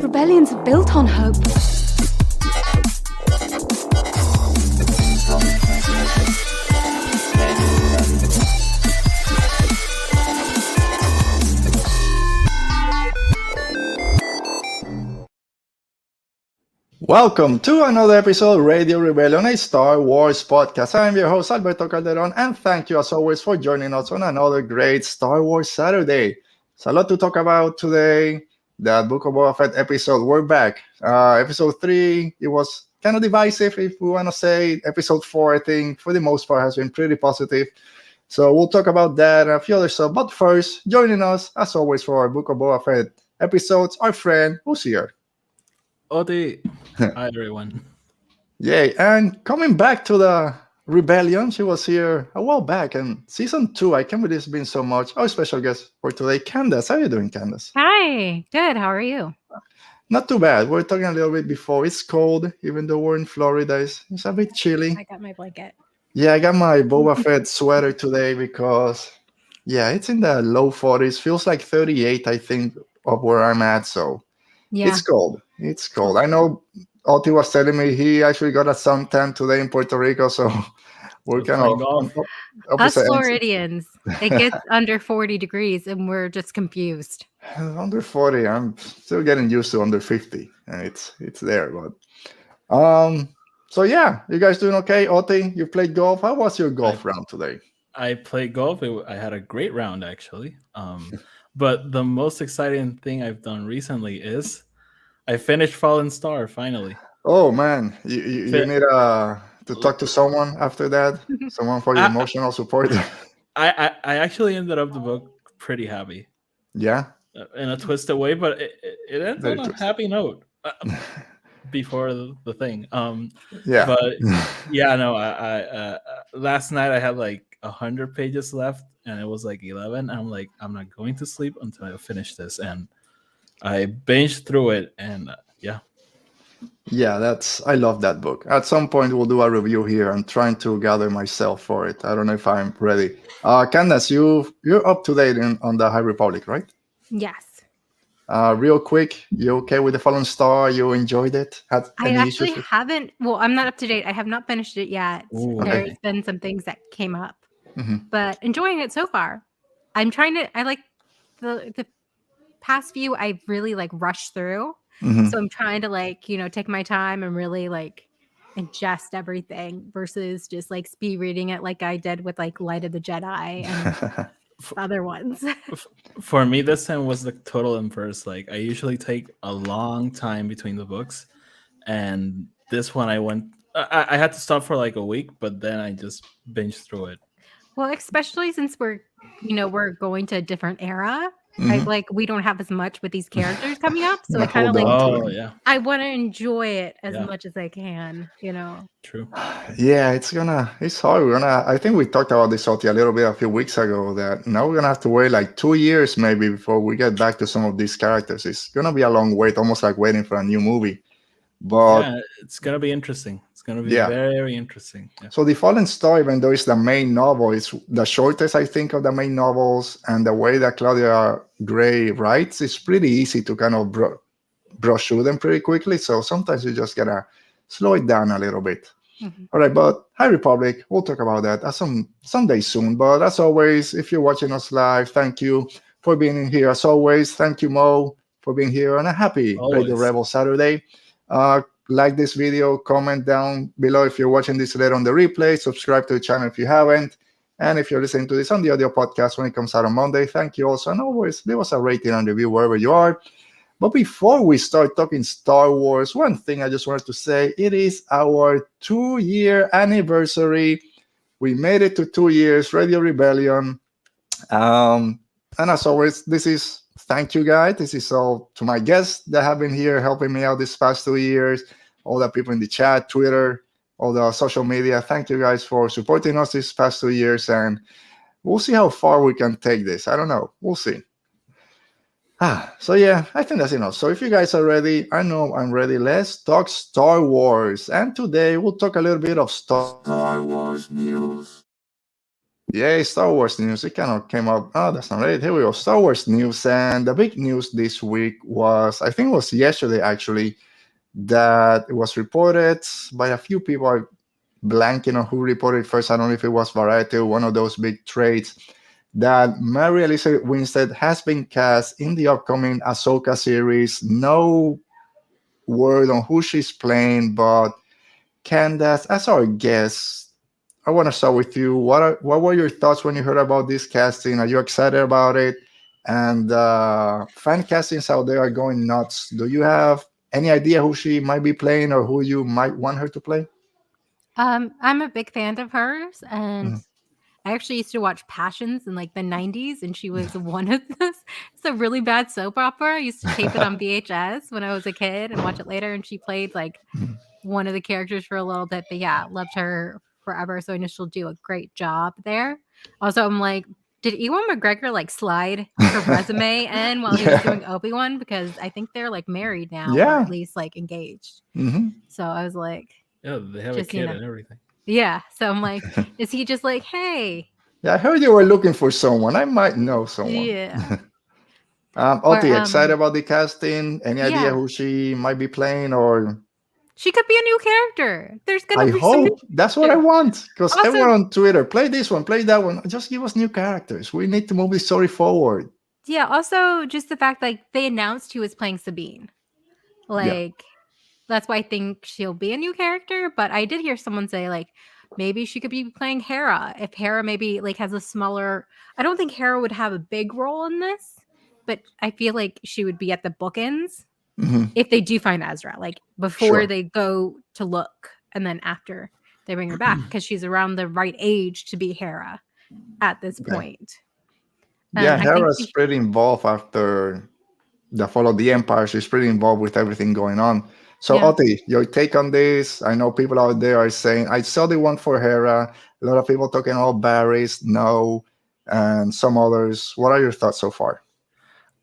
Rebellions are built on hope. Welcome to another episode of Radio Rebellion, a Star Wars podcast. I'm your host, Alberto and thank you as always for joining us on another great Star Wars Saturday. So a lot to talk about today. The Book of Boba Fett episode, we're back. Episode 3, it was kind of divisive, if we want to say. Episode 4, I think, for the most part, has been pretty positive. So we'll talk about that and a few other stuff. But first, joining us, as always, for our Book of Boba Fett episodes, our friend, who's here? Oti. Hi, everyone. Yay. And coming back to the Rebellion, she was here a while back. And season 2, I can't believe it's been so much. Our special guest for today, Candace. How are you doing, Candace? Hi. Good. How are you? Not too bad. We're talking a little bit before. It's cold, even though we're in Florida. It's a bit chilly. I got my blanket. Yeah, I got my Boba Fett sweater today because, yeah, it's in the low 40s. Feels like 38, I think, of where I'm at. So Yeah. it's cold. It's cold. I know Oti was telling me he actually got a suntan today in Puerto Rico, so we're kind of Us opposite ends. Floridians, it gets under 40 degrees and we're just confused. Under 40. I'm still getting used to under 50, and it's there. But so yeah, you guys doing okay? Oti, you played golf. How was your golf round today? I played golf. I had a great round, actually. But the most exciting thing I've done recently is I finished Fallen Star, finally. Oh, man. You need to talk to someone after that? Someone for your emotional support? I actually ended up the book pretty happy. Yeah? In a twisted way, but it ends on a happy note before the thing. Yeah. But, yeah, no, I last night I had like 100 pages left, and it was like 11. I'm like, I'm not going to sleep until I finish this, and I binged through it, and yeah. Yeah, I love that book. At some point, we'll do a review here. I'm trying to gather myself for it. I don't know if I'm ready. Candace, you're up to date on the High Republic, right? Yes. Real quick, you okay with the Fallen Star? You enjoyed it? I actually haven't. Well, I'm not up to date. I have not finished it yet. Ooh, There's okay. been some things that came up, Mhm. but enjoying it so far. I like the past few. I really like rushed through. Mhm. So I'm trying to take my time and really ingest everything versus just like speed reading it like I did with like Light of the Jedi and other ones. For me, this time was the total inverse. Like, I usually take a long time between the books, and this one I had to stop for like a week, but then I just binged through it. Well, especially since we're going to a different era. Mhm. We don't have as much with these characters coming up, so Yeah, I kind of hold on. Oh, yeah, I want to enjoy it as Yeah. much as I can. true. Yeah, it's hard. I think we talked about this Oti a little bit a few weeks ago, that now we're gonna have to wait like 2 years maybe before we get back to some of these characters. It's gonna be a long wait, almost like waiting for a new movie. But Yeah, it's gonna be interesting. It's gonna be Yeah. very interesting. Yeah. so the Fallen Star, even though it's the main novel, it's the shortest, I think, of the main novels, and the way that Claudia Gray writes, it's pretty easy to kind of brush through them pretty quickly. So sometimes you just gotta slow it down a little bit. Mhm. All right, but High Republic, we'll talk about that someday soon. But as always, if you're watching us live, thank you for being here. As always, thank you, Mo, for being here on a happy Radio Always. Rebel Saturday. Like this video, comment down below if you're watching this later on the replay. Subscribe to the channel if you haven't. And if you're listening to this on the audio podcast when it comes out on Monday, thank you also. And always leave us a rating and review wherever you are. But before we start talking Star Wars, one thing I just wanted to say, it is our 2-year anniversary. We made it to 2 years, Radio Rebellion. And as always, thank you guys. This is all to my guests that have been here helping me out this past 2 years, all the people in the chat, Twitter, all the social media. Thank you guys for supporting us this past 2 years, and we'll see how far we can take this. I don't know. We'll see. So yeah, I think that's enough. So if you guys are ready, I know I'm ready. Let's talk Star Wars. And today we'll talk a little bit of Star Wars news. Yay, Star Wars news. It kind of came up. Oh, that's not it. Here we go. Star Wars news. And the big news this week was, I think it was yesterday actually, that it was reported by a few people. I'm blanking on who reported first. I don't know if it was Variety or one of those big trades, that Mary Elizabeth Winstead has been cast in the upcoming Ahsoka series. No word on who she's playing, but Candace, as our guest, I want to start with you. What were your thoughts when you heard about this casting? Are you excited about it? And fan castings out there are going nuts. Do you have any idea who she might be playing or who you might want her to play? I'm a big fan of hers, and Mhm. I actually used to watch Passions in like the 90s, and she was one of those. It's a really bad soap opera. I used to tape it on VHS when I was a kid and watch it later, and she played like one of the characters for a little bit. But yeah, loved her forever. So I know she'll do a great job there. Also, I'm like, did Ewan McGregor like slide her resume in while he was Yeah. doing Obi-Wan? Because I think they're like married now, or Yeah. at least like engaged. Hmm. So I was like, Yeah, they have just, a kid and everything. yeah. So I'm like, is he just like, hey, Yeah, I heard you were looking for someone. I might know someone. yeah. Or Oti, excited about the casting? Any idea yeah, who she might be playing? Or she could be a new character. There's gonna I be some new hope that's what I characters. want. Because Also, everyone on Twitter, play this one, play that one. Just give us new characters. We need to move the story forward. yeah, also just the fact like they announced who was playing Sabine. Yeah. Like that's why I think she'll be a new character. But I did hear someone say like maybe she could be playing Hera. If Hera maybe like has a smaller, I don't think Hera would have a big role in this, but I feel like she would be at the bookends Hmm. if they do find Ezra, like before Sure. they go to look and then after they bring her back, because she's around the right age to be Hera at this Okay. point. Yeah, And I think Hera's pretty involved after the fall of the Empire. She's pretty involved with everything going on. So, yeah. Oti, your take on this? I know people out there are saying, I saw the one for Hera. A lot of people talking about Barry's, no, and some others. What are your thoughts so far?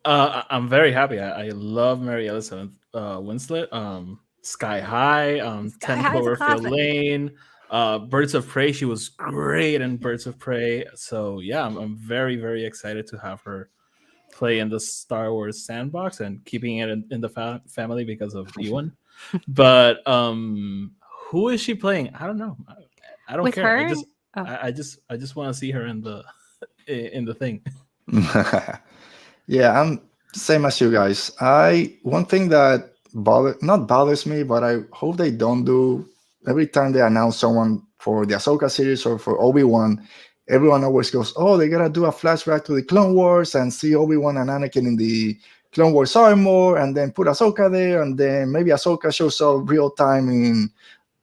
I'm very happy. I love Mary Elizabeth Winslet. Sky High, Sky 10 High is a Cloverfield classic. Lane, Birds of Prey. She was great in Birds of Prey. So yeah, I'm very, very excited to have her play in the Star Wars sandbox and keeping it in the family because of Ewan. But who is she playing? I don't know. I don't With care. her, oh, I just want to see her in the in the thing. Yeah, I'm same as you guys. One thing that not bothers me, but I hope they don't do every time they announce someone for the Ahsoka series or for Obi-Wan, everyone always goes, "Oh, they gotta do a flashback to the Clone Wars and see Obi-Wan and Anakin in the Clone Wars armor, and then put Ahsoka there, and then maybe Ahsoka shows up real time in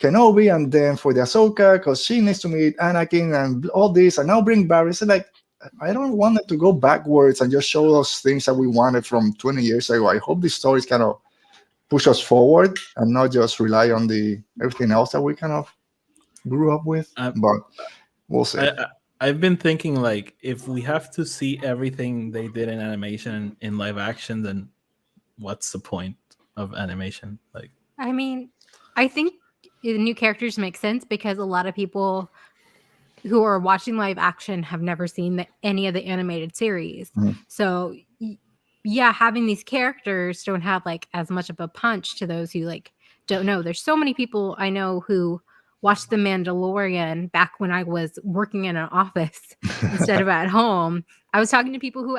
Kenobi, and then for the Ahsoka, because she needs to meet Anakin and all this, and now bring Barry." So like, I don't want it to go backwards and just show us things that we wanted from 20 years ago. I hope these stories kind of push us forward and not just rely on the everything else that we kind of grew up with. I, But we'll see. I've been thinking like if we have to see everything they did in animation in live action, then what's the point of animation? Like, I mean, I think the new characters make sense because a lot of people who are watching live action have never seen any of the animated series. Mhm. So yeah, having these characters don't have like as much of a punch to those who like don't know. There's so many people I know who watched The Mandalorian back when I was working in an office instead of at home. I was talking to people who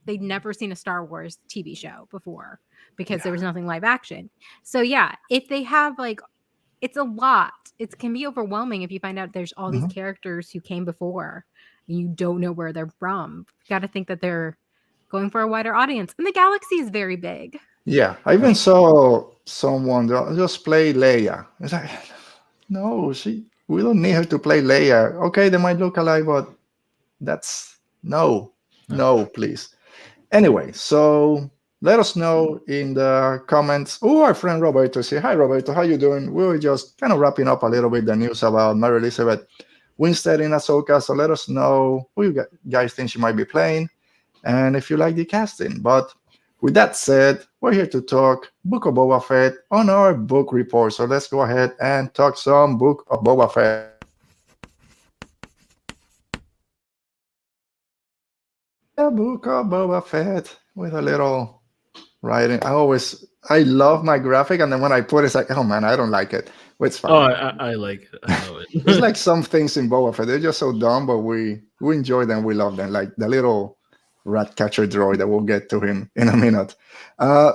they'd never seen a Star Wars TV show before because there was nothing live action. So yeah, if they have like, it's a lot. It can be overwhelming if you find out there's all these Mhm. characters who came before and you don't know where they're from. You got to think that they're going for a wider audience, and the galaxy is very big. Yeah, I even saw someone just play Leia. It's like, no, we don't need her to play Leia. Okay, they might look alike, but that's no, please. Anyway, so let us know in the comments. Oh, our friend Roberto is here. Hi, Roberto. How you doing? We were just kind of wrapping up a little bit the news about Mary Elizabeth Winstead in Ahsoka. So let us know who you guys think she might be playing and if you like the casting. But with that said, we're here to talk Book of Boba Fett on our book report. So let's go ahead and talk some Book of Boba Fett. A book of Boba Fett with a little writing. I love my graphic, and then when I put it, it's like, oh man, I don't like it. But it's fine. Oh, I like it. I love it. It's like some things in Boba Fett, they're just so dumb, but we enjoy them, we love them. Like the little rat catcher droid that we'll get to him in a minute.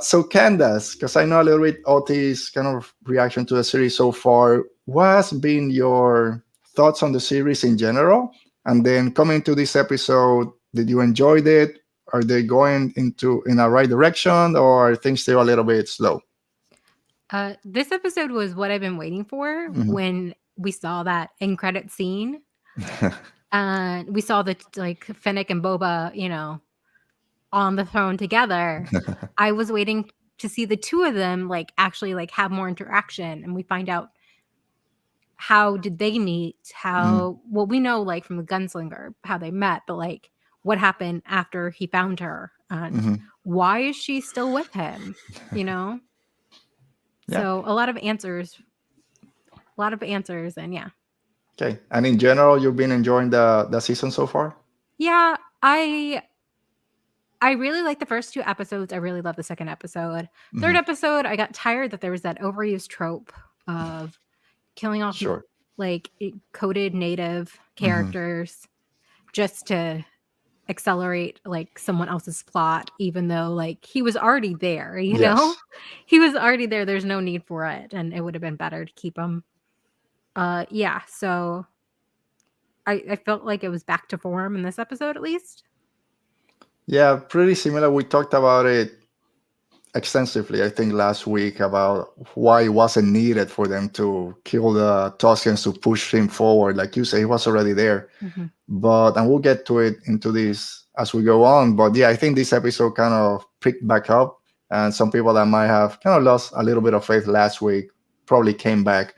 So Candace, because I know a little bit Oti's kind of reaction to the series so far. What has been your thoughts on the series in general? And then coming to this episode, did you enjoy it? Are they going in a right direction, or are things still a little bit slow? This episode was what I've been waiting for when we saw that end credit scene. We saw the like Fennec and Boba, on the throne together. I was waiting to see the two of them like actually like have more interaction, and we find out how did they meet, well, we know like from the gunslinger how they met, but like what happened after he found her, and why is she still with him, Yeah. So a lot of answers, and yeah. Okay. And in general, you've been enjoying the season so far? Yeah, I really like the first two episodes. I really love the second episode. Third episode, I got tired that there was that overused trope of killing off like coded native characters just to accelerate like someone else's plot, even though like he was already there, know? He was already there. There's no need for it, and it would have been better to keep him. So I felt like it was back to form in this episode, at least. Yeah, pretty similar. We talked about it extensively, I think, last week about why it wasn't needed for them to kill the Tuscans to push him forward. Like you say, he was already there. And we'll get to it into this as we go on. But yeah, I think this episode kind of picked back up, and some people that might have kind of lost a little bit of faith last week probably came back.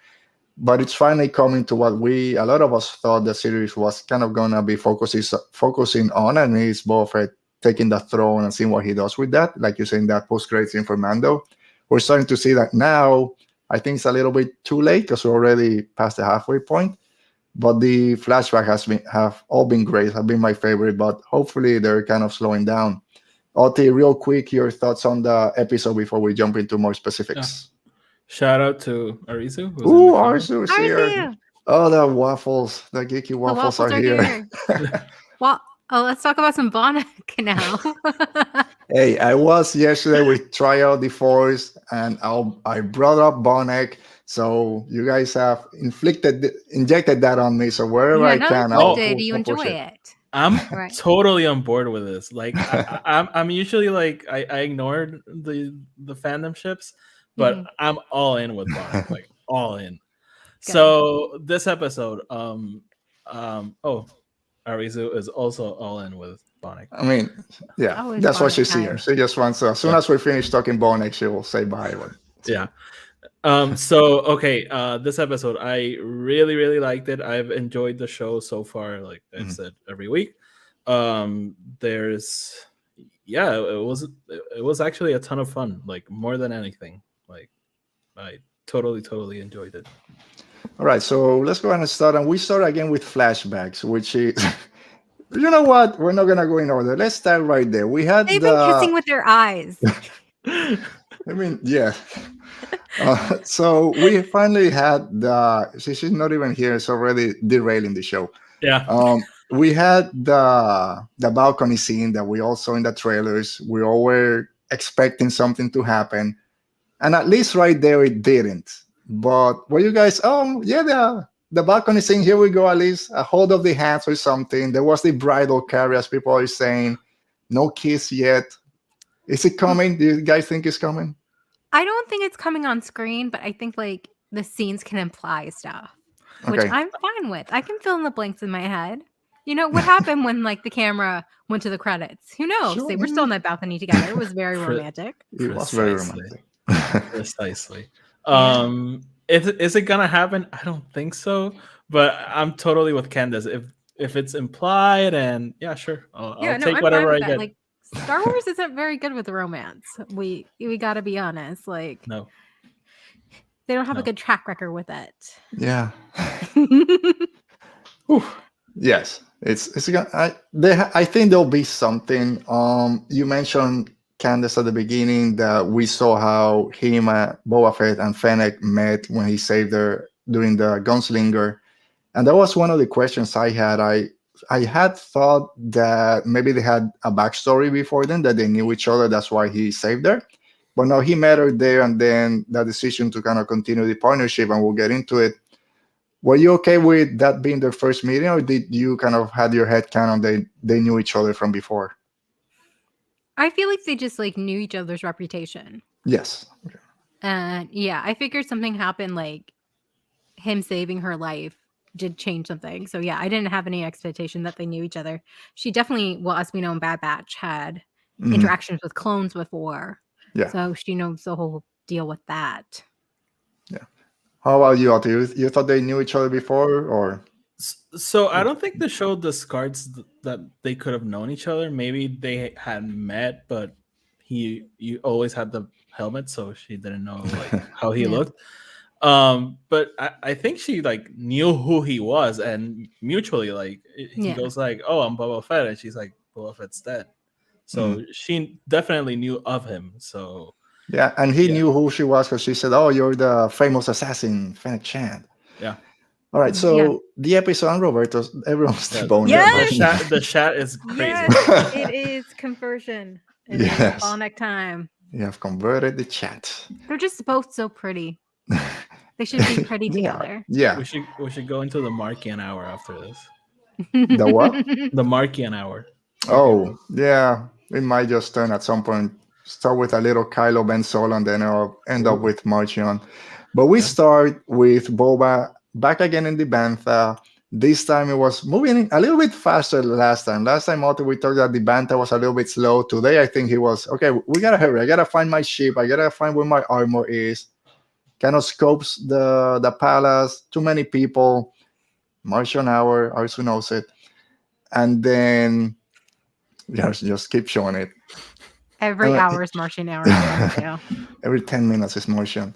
But it's finally coming to what a lot of us thought the series was kind of gonna be focusing on, and it's Boba Fett taking the throne and seeing what he does with that. Like you saying, that post-credit scene for Mando. We're starting to see that now. I think it's a little bit too late because we're already past the halfway point. But the flashback have all been great, have been my favorite, but hopefully they're kind of slowing down. Oti, real quick, your thoughts on the episode before we jump into more specifics. Shout out to Arizu. Ooh, Arizu's here. Oh, the waffles, the geeky waffles are here. Well, let's talk about some Bonnet now. Hey, I was yesterday with Try Out the Force, and I brought up Bonnet. So you guys have injected that on me. So wherever I can, do you enjoy it? I'm totally on board with this. Like I'm usually like I ignored the fandom ships, but I'm all in with Bonnet, like all in. Good. So this episode, Arizu is also all in with Bonnet. I mean, yeah, that's what she's here. She just wants to, as soon as we finish talking Bonnet, she will say bye. Yeah. This episode, I really, really liked it. I've enjoyed the show so far, like I said, every week. It was actually a ton of fun, like more than anything. Like I totally enjoyed it. All right, so let's go ahead and start. And we start again with flashbacks, which is, you know what? We're not going to go in order. Let's start right there. They've been kissing with their eyes. I mean, yeah. So we finally had she's not even here. It's already derailing the show. Yeah. We had the balcony scene that we all saw in the trailers. We all were expecting something to happen. And at least right there, it didn't. But were you guys, the balcony scene, here we go, at least a hold of the hands or something. There was the bridal carry, as people are saying. No kiss yet. Is it coming? Do you guys think it's coming? I don't think it's coming on screen, but I think like the scenes can imply stuff, which I'm fine with. I can fill in the blanks in my head. You know, what happened when like the camera went to the credits? Who knows? They were still on that balcony together. It was very romantic. It was very romantic. Precisely. Is it gonna happen? I don't think so, but I'm totally with Candace. If it's implied, and yeah, sure, I'll take whatever I get. Like, Star Wars isn't very good with romance. We got to be honest. Like, no, they don't have a good track record with it. Yeah. Yes, it's I think there'll be something. You mentioned Candace at the beginning that we saw how him, Boba Fett, and Fennec met when he saved her during the gunslinger, and that was one of the questions I had. I had thought that maybe they had a backstory before then, that they knew each other. That's why he saved her. But no, he met her there, and then the decision to kind of continue the partnership, and we'll get into it. Were you okay with that being their first meeting, or did you kind of had your head canon they knew each other from before? I feel like they just like knew each other's reputation. Yes. Okay. And yeah, I figured something happened, like him saving her life did change something. So yeah, I didn't have any expectation that they knew each other. She definitely, well, as we know in Bad Batch, had interactions with clones before. Yeah. So she knows the whole deal with that. Yeah. How about you, Oti? You thought they knew each other before, or? So I don't think the show discards that they could have known each other. Maybe they had met, but you always had the helmet, so she didn't know like how he looked. But I think she like knew who he was, and mutually like he goes like, "Oh, I'm Boba Fett," and she's like, "Boba Fett's dead." So she definitely knew of him. So yeah, and he knew who she was because she said, "Oh, you're the famous assassin, Fennec Shand." Yeah. All right, so the episode on Roberto, everyone's boning. Yes! The chat is crazy. Yes, it is conversion. It is phonic time. You have converted the chat. They're just both so pretty. They should be pretty together. Yeah. We should go into the Markian hour after this. The what? The Markian hour. Oh, yeah. It might just turn at some point. Start with a little Kylo Ben Solo, and then it'll end up with Marchion. But we start with Boba back again in the Bantha. This time it was moving a little bit faster than last time. Last time, Otto, we talked that the Bantha was a little bit slow. Today, I think he was, okay, we got to hurry. I got to find my ship. I got to find where my armor is. Kind of scopes the palace. Too many people. Martian hour, also knows it. And then just keep showing it. Every hour is Martian hour. Every 10 minutes is Martian.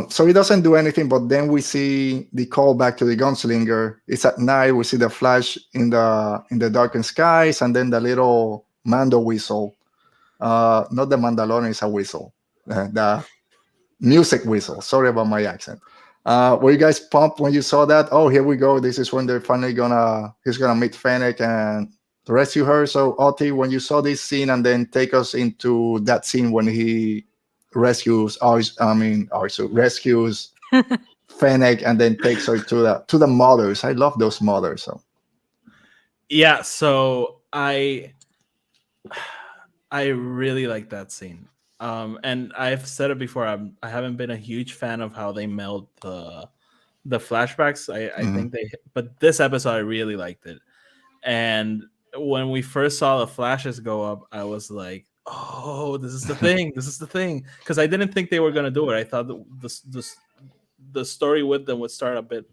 So he doesn't do anything, but then we see the call back to the gunslinger. It's at night. We see the flash in the darkened skies, and then the little Mando whistle. Not the Mandalorian, it's a whistle. The music whistle. Sorry about my accent. Were you guys pumped when you saw that? Oh, here we go. This is when they're finally he's gonna meet Fennec and rescue her. So Oti, when you saw this scene, and then take us into that scene when he rescues Fennec, and then takes her to the mothers. I love those mothers. So yeah, so I really like that scene. And I've said it before, I haven't been a huge fan of how they meld the flashbacks. I think but this episode I really liked it. And when we first saw the flashes go up, I was like, oh, this is the thing. This is the thing. Because I didn't think they were going to do it. I thought the story with them would start a bit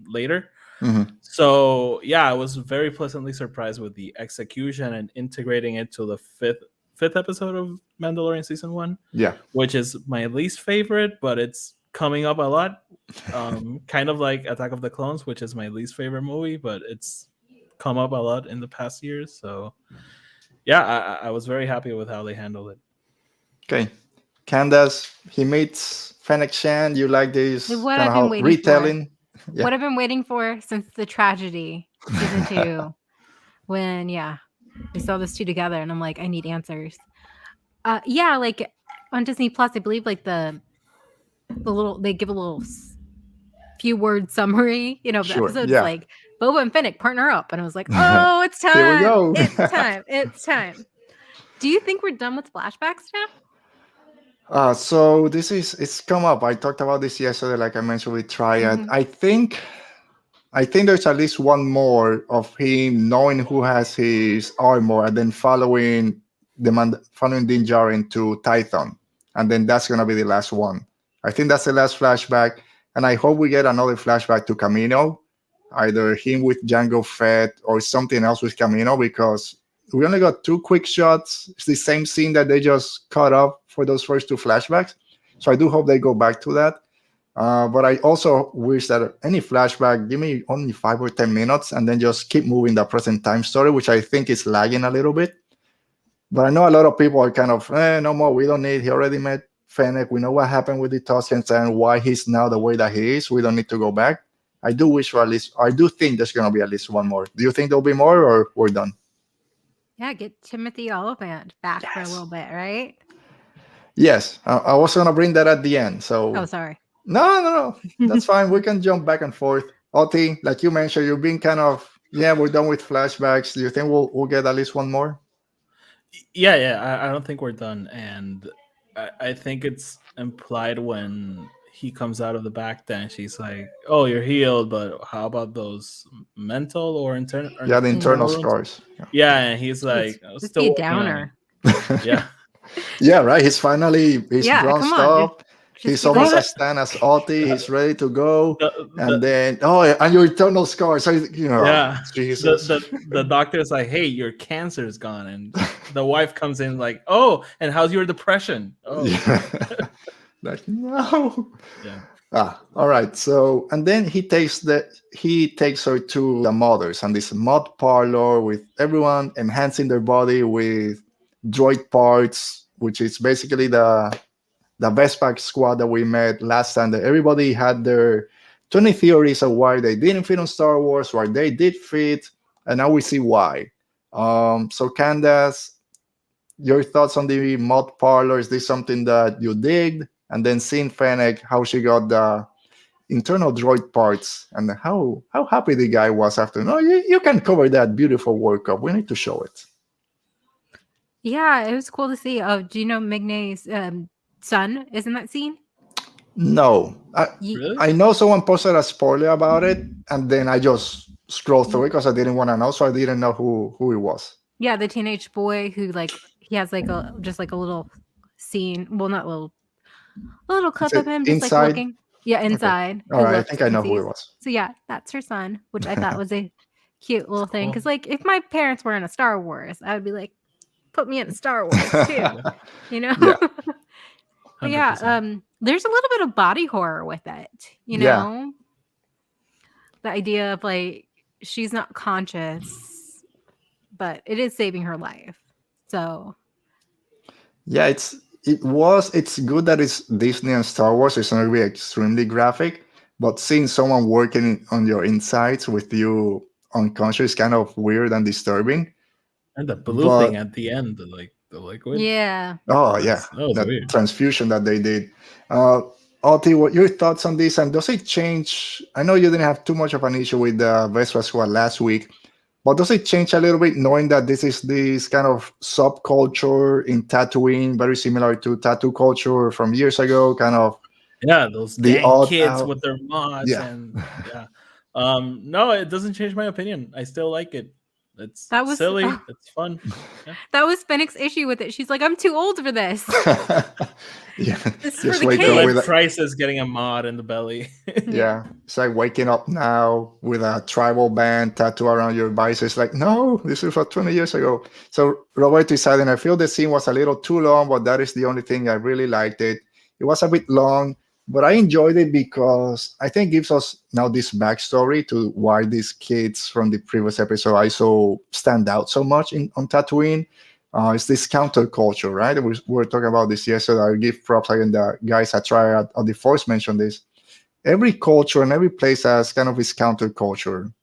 later. So yeah, I was very pleasantly surprised with the execution and integrating it to the fifth episode of Mandalorian season 1. Yeah, which is my least favorite, but it's coming up a lot. Kind of like Attack of the Clones, which is my least favorite movie, but it's come up a lot in the past years. So yeah, I was very happy with how they handled it. Okay, Candace, he meets Fennec Shand. You like this what I've been waiting retelling? Yeah. What I've been waiting for since the tragedy season 2, when we saw those two together, and I'm like, I need answers. Yeah, like on Disney Plus, I believe like the little, they give a little few word summary, of the episodes, like Boba and Fennec partner up, and I was like, oh, it's time. Here we go. It's time. Do you think we're done with flashbacks now? So it's come up. I talked about this yesterday, like I mentioned with Triad. I think there's at least one more of him knowing who has his armor, and then following Din Djarin to Tython, and then that's gonna be the last one. I think that's the last flashback, and I hope we get another flashback to Camino, either him with Jango Fett or something else with Camino, because we only got 2 quick shots. It's the same scene that they just cut up for those first 2 flashbacks. So I do hope they go back to that. But I also wish that any flashback, give me only 5 or 10 minutes and then just keep moving the present time story, which I think is lagging a little bit. But I know a lot of people are kind of, no more, we don't need, he already met Fennec. We know what happened with the Toscans and why he's now the way that he is. We don't need to go back. I do wish for at least, I do think there's going to be at least one more. Do you think there'll be more or we're done? Yeah, get Timothy Oliphant back for a Yes. little bit, right? Yes, I was going to bring that at the end. So Oh, sorry. No. That's fine. We can jump back and forth. Oti, like you mentioned, you've been kind of, we're done with flashbacks. Do you think we'll get at least one more? Yeah. I don't think we're done, and I think it's implied when he comes out of the back. Then she's like, "Oh, you're healed, but how about those mental or internal?" Yeah, the internal wounds?" scars. Yeah, and he's like, Let's "Still be a working on downer. it." Yeah, Yeah, right. He's Yeah, come bronzed on. up. Just He's be almost like, as tanned as Oti. He's ready to go. And the, then, and your internal scars. So, yeah. Jesus. The doctor is like, "Hey, your cancer is gone," and the wife comes in like, "Oh, and how's your depression?" Oh, Yeah. Like, no. yeah. All right. So, and then he takes her to the mothers and this mod parlor with everyone enhancing their body with droid parts, which is basically the Vespac squad that we met last time. That everybody had their 20 theories of why they didn't fit on Star Wars, why they did fit, and now we see why. So, Candace, your thoughts on the mod parlor? Is this something that you digged? And then seeing Fennec, how she got the internal droid parts and how happy the guy was after. No, you can cover that beautiful workup. We need to show it. yeah, it was cool to see. Oh, do you know Mignay's son is in that scene? No. Really? I know someone posted a spoiler about it, and then I just scrolled through it because I didn't want to know, so I didn't know who he was. Yeah, the teenage boy who he has like a little scene. Well, not little, a little clip of him just inside? like looking. Yeah, inside. All right, I think I know who it was. So yeah, that's her son, which I thought was a cute little thing. Cool. Because like if my parents were in a Star Wars, I would be like, put me in Star Wars too. You know? Yeah. But yeah, 100%. there's a little bit of body horror with it, you know? The idea of like she's not conscious, but it is saving her life. So yeah, it's good that it's Disney and Star Wars. It's not going to be extremely graphic, but seeing someone working on your insides with you unconscious is kind of weird and disturbing. And the blue thing at the end, the liquid. yeah. Oh yeah, That was that weird. transfusion that they did. Oti, what your thoughts on this? And does it change? I know you didn't have too much of an issue with the Vespa Squad last week, but does it change a little bit knowing that this is this kind of subculture in Tatooine, very similar to tattoo culture from years ago? Kind of Those the gang kids with their mods and no, it doesn't change my opinion. I still like it. It's silly. It's fun. Yeah. That was Fennec's issue with it. She's like, I'm too old for this. Just wake up with Crisis getting a mod in the belly. Yeah, it's like waking up now with a tribal band tattoo around your bicep. It's like, no, this is for 20 years ago. So Roberto decided, I feel the scene was a little too long, but that is the only thing I really liked it. It was a bit long, but I enjoyed it because I think it gives us now this backstory to why these kids from the previous episode I saw stand out so much on Tatooine. It's this counterculture, right? We were talking about this yesterday. I give props again. The guys at Triad or the Force mentioned this. Every culture and every place has kind of its counterculture.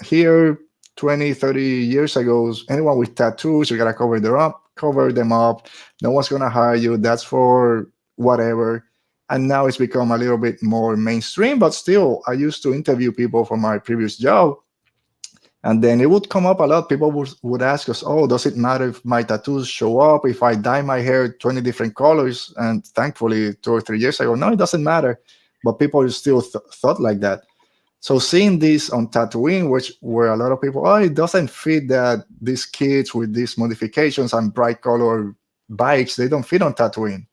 Here, 20, 30 years ago, anyone with tattoos, you gotta cover them up. No one's gonna hire you. That's for whatever. And now it's become a little bit more mainstream, but still, I used to interview people from my previous job. And then it would come up a lot. People would ask us, oh, does it matter if my tattoos show up, if I dye my hair 20 different colors? And thankfully, 2 or 3 years ago, no, it doesn't matter. But people still thought like that. So seeing this on Tatooine, where a lot of people, oh, it doesn't fit that these kids with these modifications and bright color bikes, they don't fit on Tatooine.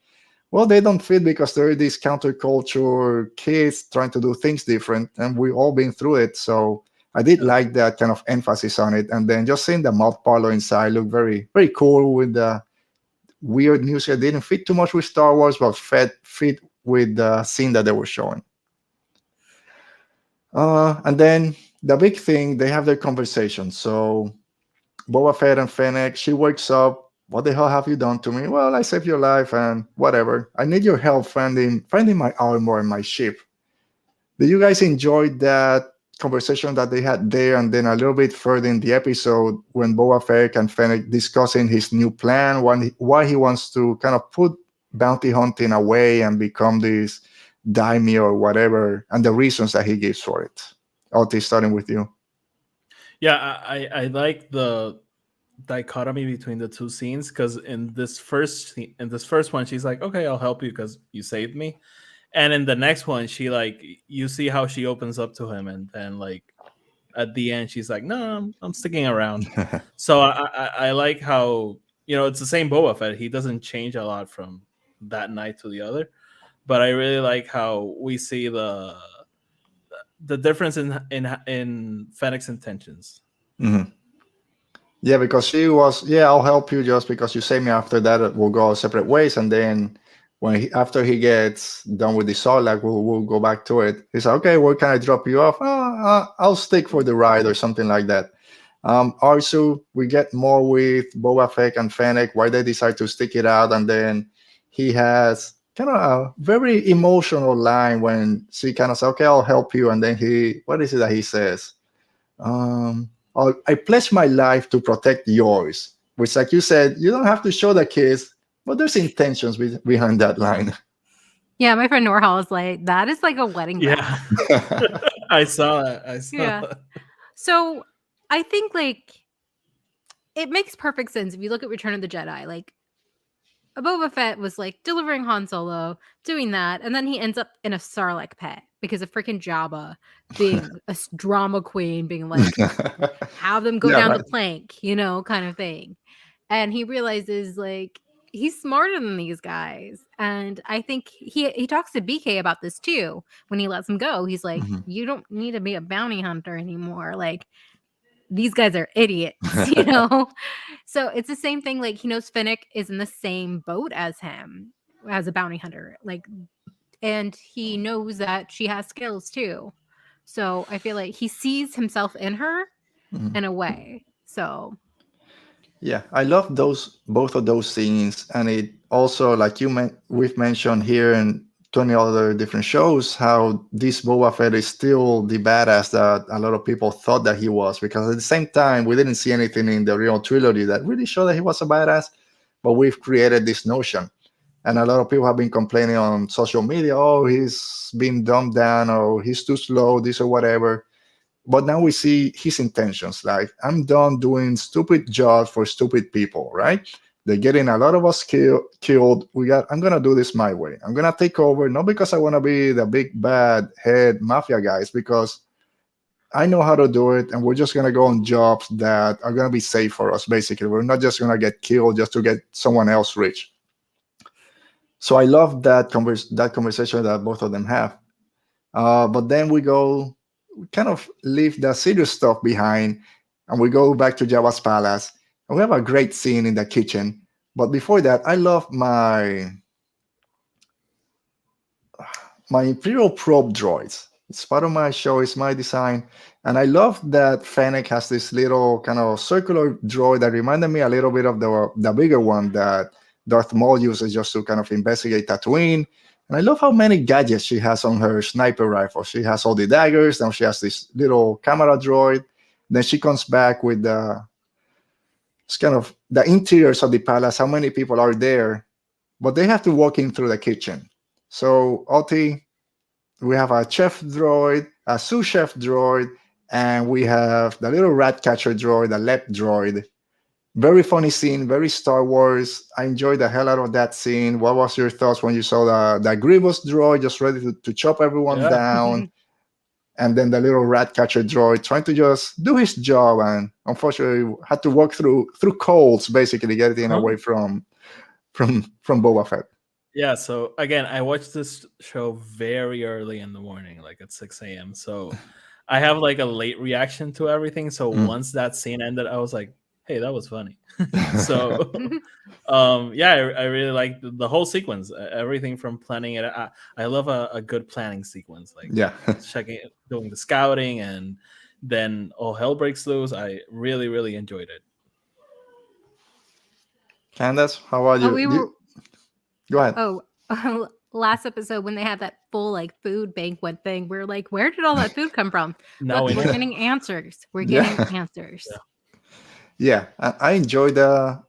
Well, they don't fit because there are these counterculture kids trying to do things different, and we've all been through it. So I did like that kind of emphasis on it. And then just seeing the mod parlor inside looked very, very cool with the weird music. It didn't fit too much with Star Wars, but fit with the scene that they were showing. And then the big thing, they have their conversation. So Boba Fett and Fennec, she wakes up. What the hell have you done to me? Well, I saved your life and whatever. I need your help finding my armor and my ship. Did you guys enjoy that conversation that they had there? And then a little bit further in the episode, when Boba Fett and Fennec discussing his new plan, why he wants to kind of put bounty hunting away and become this daimyo or whatever, and the reasons that he gives for it. Oti, starting with you. Yeah, I like the dichotomy between the two scenes, because in this first one, she's like, okay, I'll help you because you saved me. And in the next one, she like, you see how she opens up to him, and then like at the end, she's like, no, I'm sticking around. So I like how, it's the same Boba Fett. He doesn't change a lot from that night to the other, but I really like how we see the difference in Fennec's intentions. Mm-hmm. Yeah, because she was, I'll help you just because you saved me. After that, we'll go separate ways. And then after he gets done with the Sarlacc, we'll go back to it. He's like, okay, where can I drop you off? I'll stick for the ride or something like that. Also, we get more with Boba Fett and Fennec, why they decide to stick it out. And then he has kind of a very emotional line when she kind of says, okay, I'll help you. And then what is it that he says? I pledge my life to protect yours, which, like you said, you don't have to show the kiss, but there's intentions behind that line. Yeah, my friend Norhal was like, that is like a wedding vow. I saw that. That. So I think like it makes perfect sense if you look at Return of the Jedi. Like Boba Fett was like delivering Han Solo, doing that, and then he ends up in a Sarlacc Pit because of freaking Jabba being a drama queen, being like, have them go down the plank, kind of thing. And he realizes like he's smarter than these guys. And I think he talks to BK about this too. When he lets him go, he's like, you don't need to be a bounty hunter anymore. Like, these guys are idiots, So it's the same thing. Like, he knows Fennec is in the same boat as him, as a bounty hunter. Like, and he knows that she has skills too. So I feel like he sees himself in her in a way. So yeah, I love both of those scenes, and it also, like we've mentioned here in 20 other different shows, how this Boba Fett is still the badass that a lot of people thought that he was, because at the same time, we didn't see anything in the original trilogy that really showed that he was a badass, but we've created this notion. And a lot of people have been complaining on social media, oh, he's been dumbed down, or he's too slow, this or whatever. But now we see his intentions, like, I'm done doing stupid jobs for stupid people, right? They're getting a lot of us killed. I'm going to do this my way. I'm going to take over, not because I want to be the big bad head mafia guys, because I know how to do it, and we're just going to go on jobs that are going to be safe for us, basically. We're not just going to get killed just to get someone else rich. So I love that conversation that both of them have. But then we kind of leave the serious stuff behind, and we go back to Jabba's palace. And we have a great scene in the kitchen. But before that, I love my Imperial probe droids. It's part of my show, it's my design. And I love that Fennec has this little kind of circular droid that reminded me a little bit of the bigger one that Darth Maul uses just to kind of investigate Tatooine. And I love how many gadgets she has on her sniper rifle. She has all the daggers. Now she has this little camera droid. Then she comes back with it's kind of the interiors of the palace, how many people are there, but they have to walk in through the kitchen. So, Oti, we have a chef droid, a sous chef droid, and we have the little rat catcher droid, the lep droid. Very funny scene, very Star Wars. I enjoyed the hell out of that scene. What was your thoughts when you saw the Grievous droid just ready to chop everyone down? And then the little rat catcher droid trying to just do his job, and unfortunately had to walk through coals, basically getting away from Boba Fett. Yeah, so again, I watched this show very early in the morning, like at 6 a.m. So I have like a late reaction to everything. So once that scene ended, I was like, hey, that was funny. So yeah, I really like the whole sequence, everything from planning it. I love a good planning sequence, like Yeah. checking, doing the scouting, and then all hell breaks loose. I really enjoyed it. Candace, how are you? Oh, we were. Go ahead. Oh, last episode when they had that full like food banquet thing, we're like, where did all that food come from? Now Look, we we're know. getting answers. We're Yeah. getting answers. Yeah, I enjoy the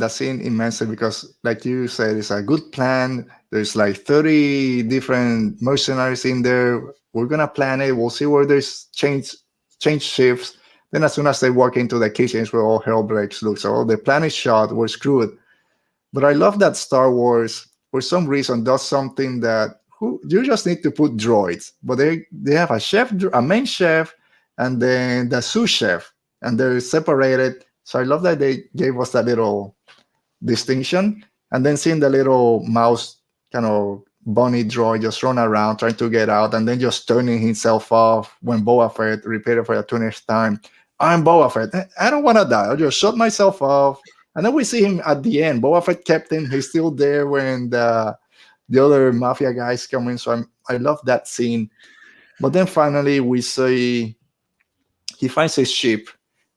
scene immensely because, like you said, it's a good plan. There's like 30 different mercenaries in there. We're gonna plan it. We'll see where there's change shifts. Then as soon as they walk into the kitchen, it's where all hell breaks loose. So the plan is shot. We're screwed. But I love that Star Wars, for some reason, does something that you just need to put droids. But they have a chef, a main chef, and then the sous chef, and they're separated. So I love that they gave us that little distinction. And then seeing the little mouse kind of bunny droid just run around trying to get out, and then just turning himself off when Boba Fett repeated for the 20th time, I'm Boba Fett. I don't want to die. I'll just shut myself off. And then we see him at the end. Boba Fett kept him. He's still there when the other mafia guys come in. So I love that scene. But then finally we see he finds his ship,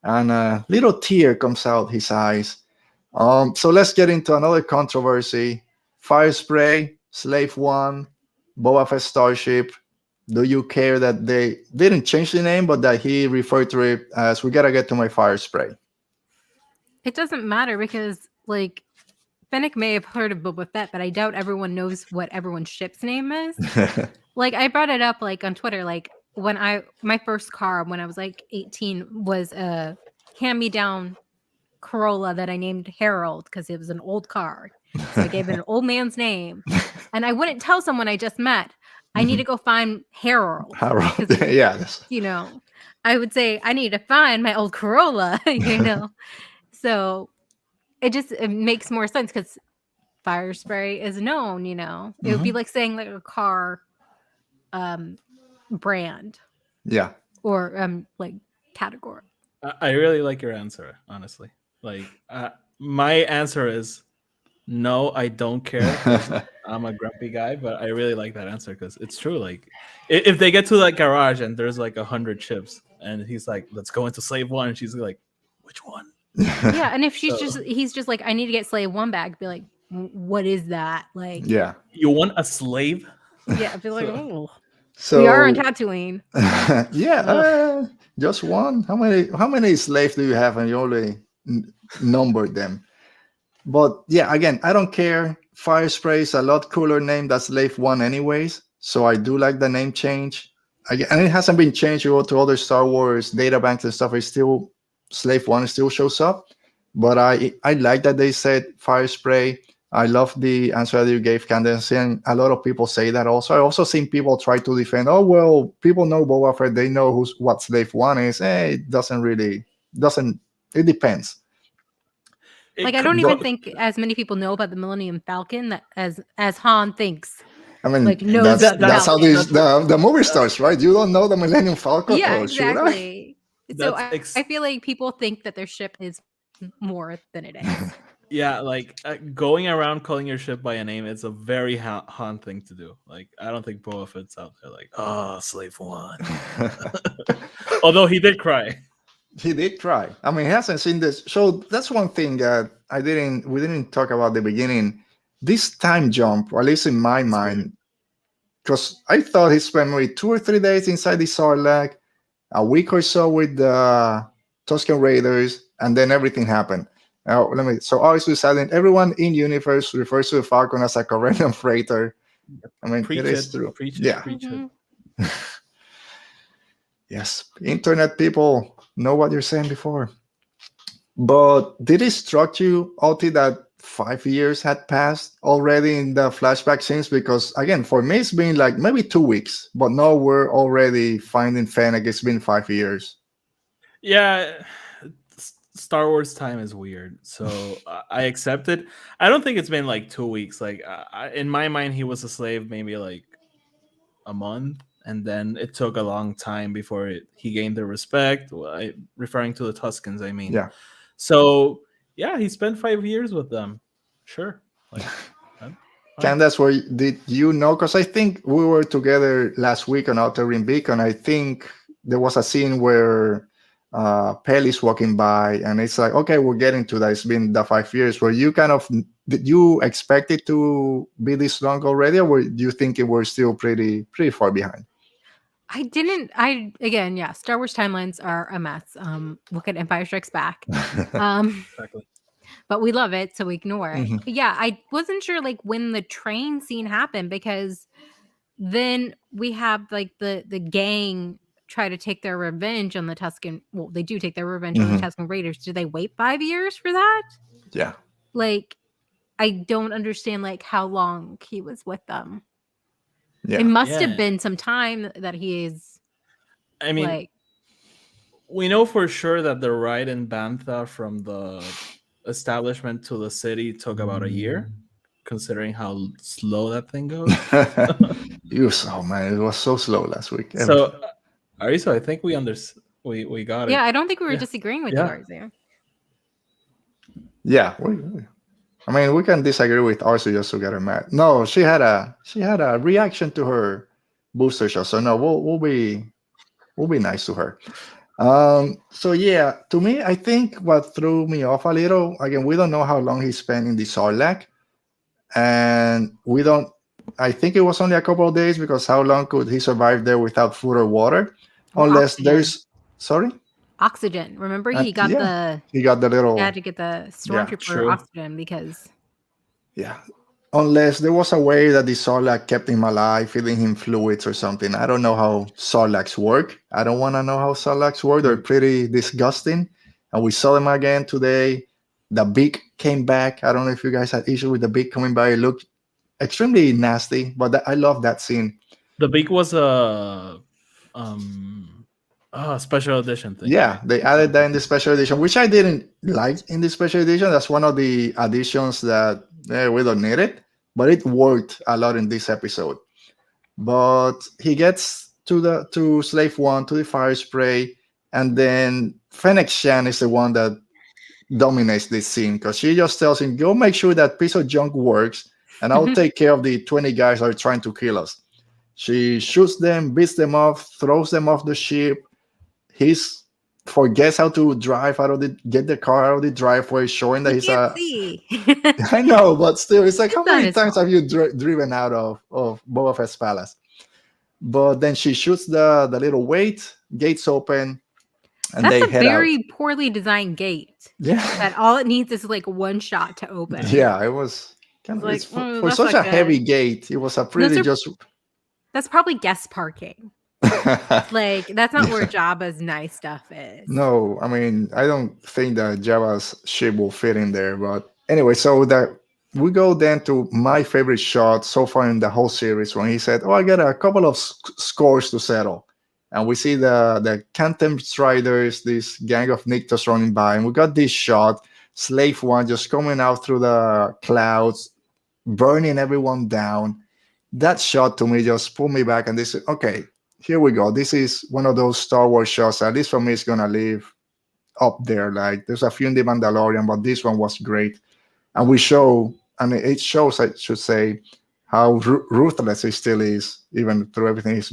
and a little tear comes out his eyes. So let's get into another controversy. Fire Spray, Slave One, Boba Fett Starship. Do you care that they didn't change the name, but that he referred to it as "We gotta get to my Fire Spray"? It doesn't matter because, like, Fennec may have heard of Boba Fett, but I doubt everyone knows what everyone's ship's name is. Like, I brought it up, like, on Twitter. Like, my first car when I was, like, 18 was a hand-me-down Corolla that I named Harold because it was an old car. So I gave it an old man's name. And I wouldn't tell someone I just met, I need to go find Harold. Harold, yeah. You know, I would say, I need to find my old Corolla, you know. So it makes more sense because Fire Spray is known, you know. It would be like saying like a car brand. Yeah. Or like category. I really like your answer, honestly. Like my answer is no, I don't care. 'Cause I'm a grumpy guy, but I really like that answer because it's true. Like if they get to that garage and there's like 100 ships and he's like, let's go into Slave One, and she's like, which one? Yeah, and if he's just like, I need to get Slave One back, be like, what is that? Like, yeah, you want a slave? Yeah, I'd be like, oh, so we are on Tatooine. Yeah, just one. How many slaves do you have, and you only numbered them? But yeah, again, I don't care. Fire Spray is a lot cooler name than Slave One, anyways. So I do like the name change. Again, and it hasn't been changed. You go to other Star Wars databanks and stuff. It's still Slave One still shows up. But I like that they said Fire Spray. I love the answer that you gave, Candace, and a lot of people say that also. I also seen people try to defend, oh, well, people know Boba Fett, they know what Slave One is. It it depends. Like, I don't even think as many people know about the Millennium Falcon that as Han thinks. I mean, like, knows that's how the movie starts, right? You don't know the Millennium Falcon? Yeah, or exactly. So I feel like people think that their ship is more than it is. Yeah, like going around calling your ship by a name is a very Han thing to do. Like, I don't think Boba Fett's out there like, oh, Slave One. Although he did cry. He did cry. I mean, he hasn't seen this. So that's one thing that we didn't talk about at the beginning. This time jump, or at least in my mind, because I thought he spent maybe 2 or 3 days inside the Sarlacc, a week or so with the Tusken Raiders, and then everything happened. Now, so obviously, silent. Everyone in universe refers to the Falcon as a Corellian freighter. I mean, it is true. Preach it. Yes, internet people know what you're saying before. But did it struck you, Oti, that 5 years had passed already in the flashback scenes? Because again, for me, it's been like maybe 2 weeks, but no, we're already finding Fennec. It's been 5 years. Yeah, Star Wars time is weird, so I accept it. I don't think it's been like 2 weeks. Like in my mind, he was a slave maybe like a month, and then it took a long time before he gained the respect. Referring to the Tuskens, I mean. Yeah. So yeah, he spent 5 years with them. Sure. Like, fine. Candace, did you know? Because I think we were together last week on Outer Rim Beacon. I think there was a scene where Pelly's walking by, and it's like, okay, we're getting to that. It's been the 5 years. Were you did you expect it to be this long already, or do you think it were still pretty far behind? Again, yeah, Star Wars timelines are a mess. Look at Empire Strikes Back. Exactly. But we love it, so we ignore it. Mhm. But yeah, I wasn't sure like when the train scene happened, because then we have like the gang try to take their revenge on the Tusken. Well, they do take their revenge on the Tusken Raiders. Do they wait 5 years for that? Yeah. Like, I don't understand like how long he was with them. Yeah. It must Yeah. have been some time that he is. I mean, like, we know for sure that the ride in Bantha from the establishment to the city took about a year, considering how slow that thing goes. Oh man, it was so slow last week. So, Ariso, I think we got it. yeah, I don't think we were Yeah. disagreeing with Yeah. you, Arzu. Yeah, I mean, we can disagree with Arsu just to get her mad. No, she had a reaction to her booster shot, so no, we'll be nice to her. So yeah, to me, I think what threw me off a little, again, we don't know how long he spent in the Sarlacc, and we don't. I think it was only a couple of days, because how long could he survive there without food or water? Or Unless oxygen. there's Oxygen. Remember, he got he got the little. He had to get the stormtrooper true. oxygen because. Yeah. Unless there was a way that the Sarlacc kept him alive, feeding him fluids or something. I don't know how Sarlaccs work. I don't want to know how Sarlaccs work. They're pretty disgusting. And we saw them again today. The beak came back. I don't know if you guys had issue with the beak coming back. It looked extremely nasty, but I love that scene. The beak was a special edition thing. Yeah, they added that in the special edition, which I didn't like in the special edition. That's one of the additions that we don't need it, but it worked a lot in this episode. But he gets to Slave One, to the fire spray, and then Fennec Shan is the one that dominates this scene, because she just tells him, go make sure that piece of junk works, and I'll take care of the 20 guys that are trying to kill us. She shoots them, beats them off, throws them off the ship. He forgets how to drive get the car out of the driveway, showing that he's a. See. I know, but still, it's like, how That many is times have you driven out of Boba Fett's palace? But then she shoots the little weight, gates open, and That's they a head very out. poorly designed gate. Yeah, That all it needs is like one shot to open. yeah, it was kind of Like, for that's such not a good. heavy gate. It was a pretty just. That's probably guest parking. Like, that's not where Jabba's nice stuff is. No, I mean, I don't think that Jabba's ship will fit in there. But anyway, so that we go then to my favorite shot so far in the whole series, when he said, "Oh, I got a couple of scores to settle," and we see the Canton Striders, this gang of Nictos running by, and we got this shot, Slave One just coming out through the clouds, burning everyone down. That shot to me just pulled me back, and this is okay. Here we go. This is one of those Star Wars shots, at least for me, it's gonna live up there. Like, there's a few in The Mandalorian, but this one was great. And it shows, I should say, how ruthless he still is, even through everything he's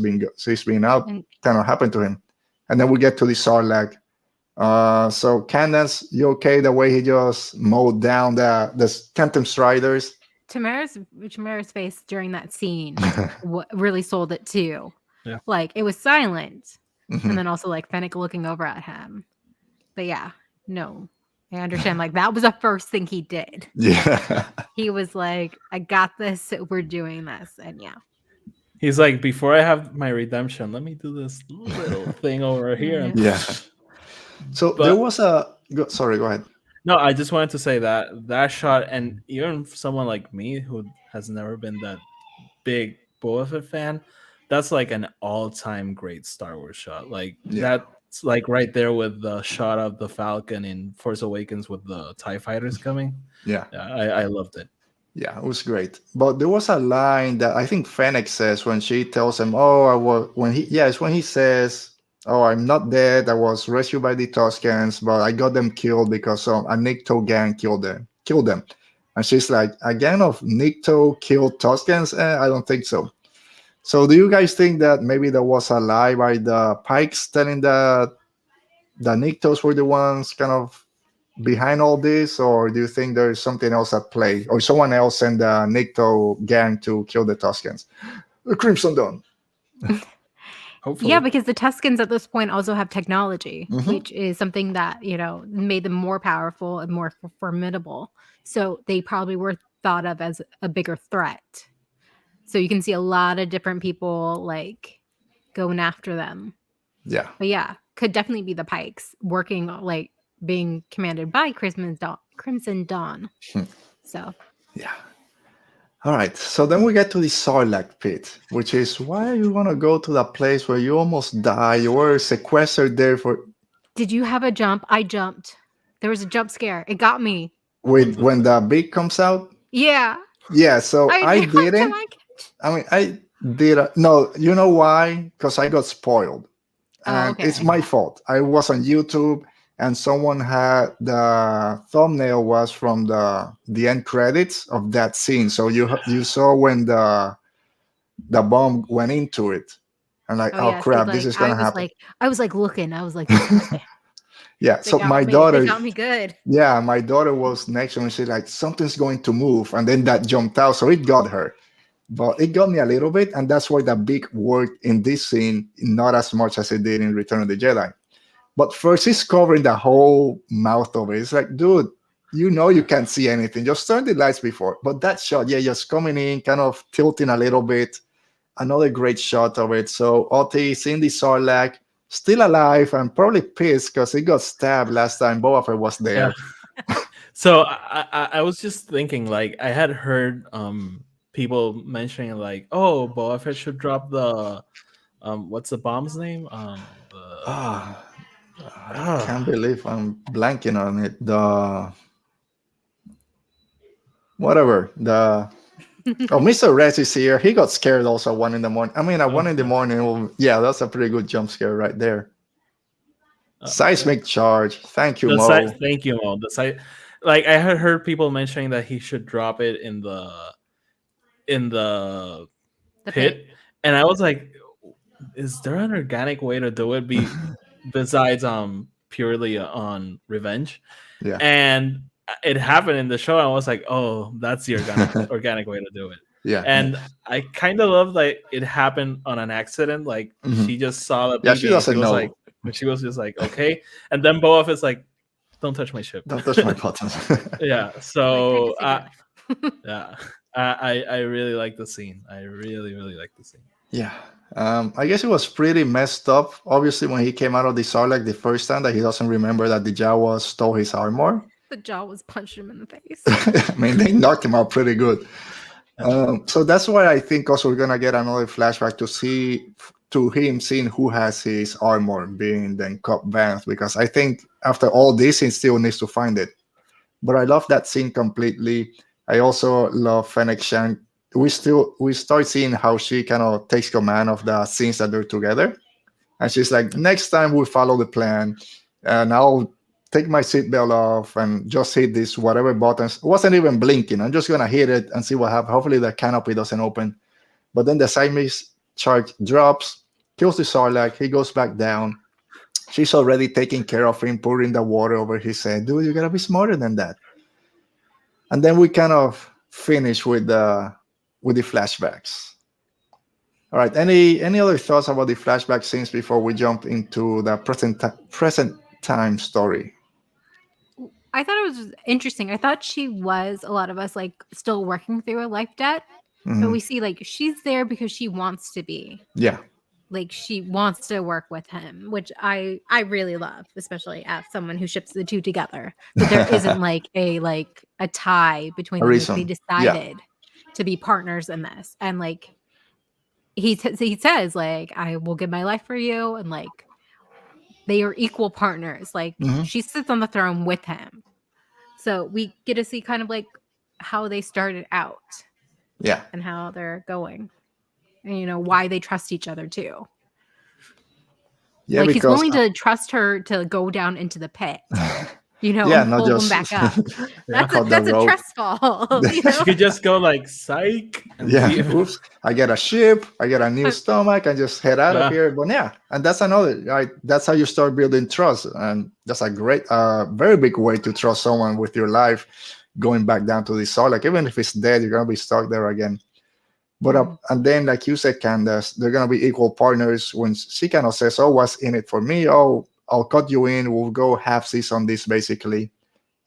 been out, kind of happened to him. And then we get to the Sarlacc. So Candace, you okay the way he just mowed down the Canton Striders? Tamara's face during that scene really sold it too. Yeah. Like, it was silent, Mhm. and then also like Fennec looking over at him. But yeah, no, I understand. Like, that was the first thing he did. Yeah. He was like, "I got this. We're doing this," and yeah. He's like, before I have my redemption, let me do this little thing over here. Yeah. So there was sorry, go ahead. No, I just wanted to say that shot, and even someone like me who has never been that big Boba Fett fan, that's like an all-time great Star Wars shot. Like, that's like right there with the shot of the Falcon in Force Awakens with the TIE fighters coming. Yeah. I loved it. Yeah, it was great. But there was a line that I think Fennec says when she tells him, "Oh, when he says, oh, I'm not dead. I was rescued by the Tuscans, but I got them killed because a Nikto gang killed them. And she's like, a gang of Nikto killed Tuscans? I don't think so. So do you guys think that maybe there was a lie by the Pikes telling that the Niktos were the ones kind of behind all this, or do you think there's something else at play, or someone else sent the Nikto gang to kill the Tuscans? The Crimson Dawn. Hopefully. Yeah, because the Tuscans at this point also have technology, Mhm. which is something that, made them more powerful and more formidable. So they probably were thought of as a bigger threat. So you can see a lot of different people like going after them. Yeah. But yeah, could definitely be the Pikes working, like being commanded by Crimson Dawn. So Yeah. All right. So then we get to the Sarlacc Pit, which is why you want to go to that place where you almost die. You were sequestered there for did you have a jump? I jumped. There was a jump scare. It got me. with when the beak comes out. Yeah. Yeah. So I jumped didn't. and I I mean, I did. No, you know why? Because I got spoiled. And okay. it's my fault. I was on YouTube, and someone had the thumbnail was from the end credits of that scene. So you saw when the bomb went into it, and like, oh yeah. crap, See, this like, is gonna happen. I was looking. I was like, Yeah. they So got my me. daughter, They got me good. yeah, my daughter was next to me. She's like, something's going to move, and then that jumped out, so it got her. But it got me a little bit, and that's why the beak worked in this scene, not as much as it did in Return of the Jedi. But first, he's covering the whole mouth of it. It's like, dude, you can't see anything. Just turn the lights before. But that shot, yeah, just coming in, kind of tilting a little bit. Another great shot of it. So Oti is in the Sarlacc, still alive, and probably pissed because he got stabbed last time Boba Fett was there. So I was just thinking, like, I had heard people mentioning like, oh, Boba Fett should drop the what's the bomb's name? I can't believe I'm blanking on it. The whatever the oh, Mr. Rez is here. He got scared also at 1 in the morning. I mean, at 1 in the morning, well, yeah, that's a pretty good jump scare right there. Seismic charge. Thank you, Mo. Thank you, Mo. The site, like, I had heard people mentioning that he should drop it in the pit, and I was like, is there an organic way to do it besides purely on revenge? Yeah. And it happened in the show. I was like, oh, that's the organic way to do it. Yeah. And I kind of love that it happened on an accident. Like, she just saw the she doesn't know. Like, and she was just like, okay. And then Boba Fett's like, don't touch my ship. Don't touch my buttons. Yeah. So yeah, I really like the scene. I really, really like the scene. Yeah. I guess it was pretty messed up. Obviously, when he came out of the Sarlacc the first time, that he doesn't remember that the Jawas stole his armor. The Jawas punched him in the face. I mean, they knocked him out pretty good. So that's why I think also we're gonna get another flashback to him seeing who has his armor, being then Cobb Vanth, because I think after all this, he still needs to find it. But I love that scene completely. I also love Fennec Shang. We start seeing how she kind of takes command of the scenes that they're together, and she's like, next time we follow the plan, and I'll take my seatbelt off and just hit this whatever buttons. It wasn't even blinking. I'm just gonna hit it and see what happens. Hopefully the canopy doesn't open. But then the seismic charge drops, kills the Sarlacc. He goes back down. She's already taking care of him, pouring the water over his head. Dude, you gotta be smarter than that. And then we kind of finish with the flashbacks. All right. Any other thoughts about the flashback scenes before we jump into the present time story? I thought it was interesting. I thought she was, a lot of us, like, still working through a life debt. But we see, like, she's there because she wants to be. Yeah. Like, she wants to work with him, which I really love, especially as someone who ships the two together. But there isn't like a tie between them. They decided to be partners in this, and like he says, like, I will give my life for you, and like they are equal partners. Like she sits on the throne with him, so we get to see kind of like how they started out, and how they're going. And, why they trust each other too. Yeah, like he's because willing to trust her to go down into the pit, yeah, and not pull him just back up. Yeah. cut the That's a rope. trust fall. She could just go like psych and Yeah, leave. oops, I get a ship, I get a new stomach, and just head out of Yeah. here. But yeah, and that's another, right? That's how you start building trust, and that's a great, very big way to trust someone with your life, going back down to the soul. Like even if it's dead, you're gonna be stuck there again. But and then, like you said, Candace, they're gonna be equal partners when she kind of says, "Oh, what's in it for me? Oh, I'll cut you in. We'll go half seas on this, basically."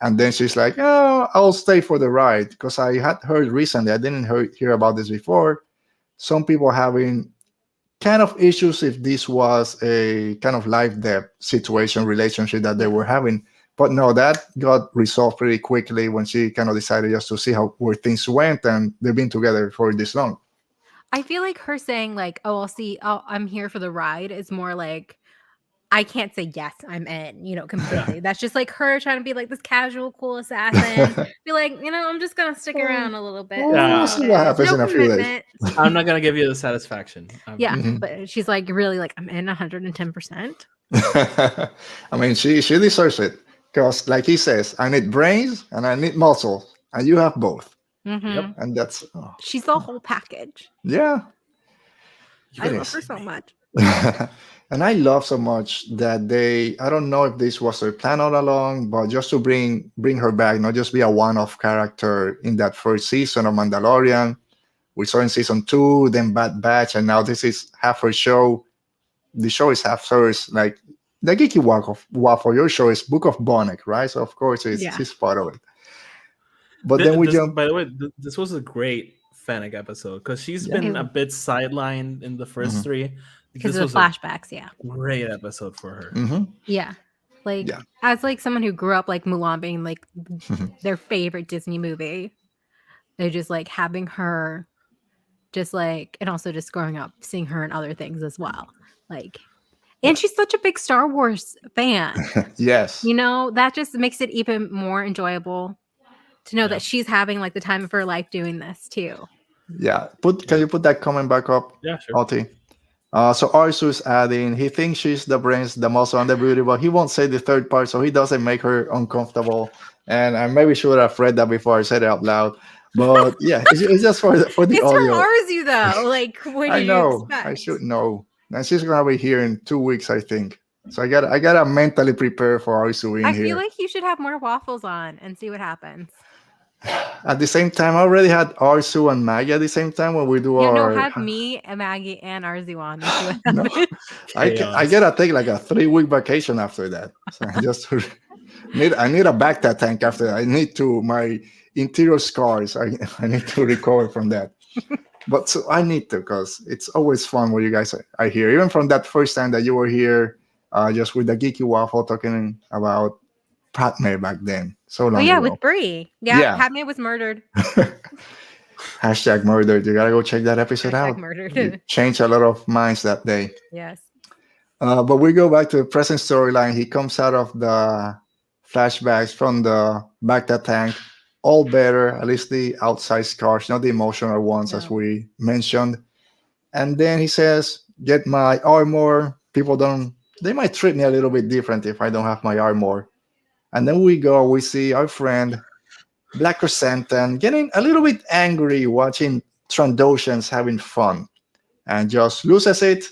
And then she's like, "Oh, I'll stay for the ride," because I had heard recently, I didn't hear about this before, some people having kind of issues if this was a kind of life death situation relationship that they were having. But no, that got resolved pretty quickly when she kind of decided just to see where things went, and they've been together for this long. I feel like her saying like, "Oh, I'll see. Oh, I'm here for the ride," is more like, I can't say yes, I'm in, completely. That's just like her trying to be like this casual, cool assassin. Be like, I'm just gonna stick around a little bit. We'll see what happens in a few days. I'm not gonna give you the satisfaction. Yeah, but she's like really like, I'm in 110%. I mean, she deserves it, because like he says, I need brains and I need muscles, and you have both. Yep. And that's she's the whole package. Yeah, I love her so much. and I love so much that I don't know if this was their plan all along, but just to bring her back, not just be a one-off character in that first season of Mandalorian. We saw in season 2, then Bad Batch, and now this is half her show. The show is half hers. Like the Geeky Waffle, your show is Book of Bonnet, right? So of course she's part of it. But then we jump. By the way, this was a great Fennec episode, because she's been a bit sidelined in the first 3. Because of the flashbacks, great episode for her. Yeah. Like as like someone who grew up like Mulan being like their favorite Disney movie, they're just like having her just like, and also just growing up seeing her in other things as well. Like, and she's such a big Star Wars fan. Yes. That just makes it even more enjoyable to know that she's having like the time of her life doing this too. Yeah. Can you put that comment back up? Yeah, sure. Oti? So Arsu's adding, he thinks she's the brains, the muscle, and the beauty, but he won't say the third part, so he doesn't make her uncomfortable. And I maybe should have read that before I said it out loud. But yeah, it's just for the it's audio. It's Arsu though. Like, what do you expect? I should know. And she's gonna be here in 2 weeks, I think. So I gotta mentally prepare for Arsu in here. I feel like you should have more waffles on and see what happens. At the same time, I already had Arsu and Maggie at the same time when we do our. have me and Maggie and Arsu on. And see what happens. I gotta take like a 3-week vacation after that. So I need a backpack tank after that. I need my interior scars. I need to recover from that. But so I need to, because it's always fun when you guys are here. Even from that first time that you were here, just with the Geeky Waffle talking about Padme back then. So long ago. With Brie. Yeah, Padme was murdered. Hashtag murdered. You gotta go check that episode out. Murdered. It changed a lot of minds that day. Yes. But we go back to the present storyline. He comes out of the flashbacks from the Bacta tank, all better, at least the outside scars, not the emotional ones, as we mentioned. And then he says, "Get my armor." They might treat me a little bit different if I don't have my armor. And then we see our friend Black Chrysanthemum getting a little bit angry watching Trandoshans having fun, and just loses it.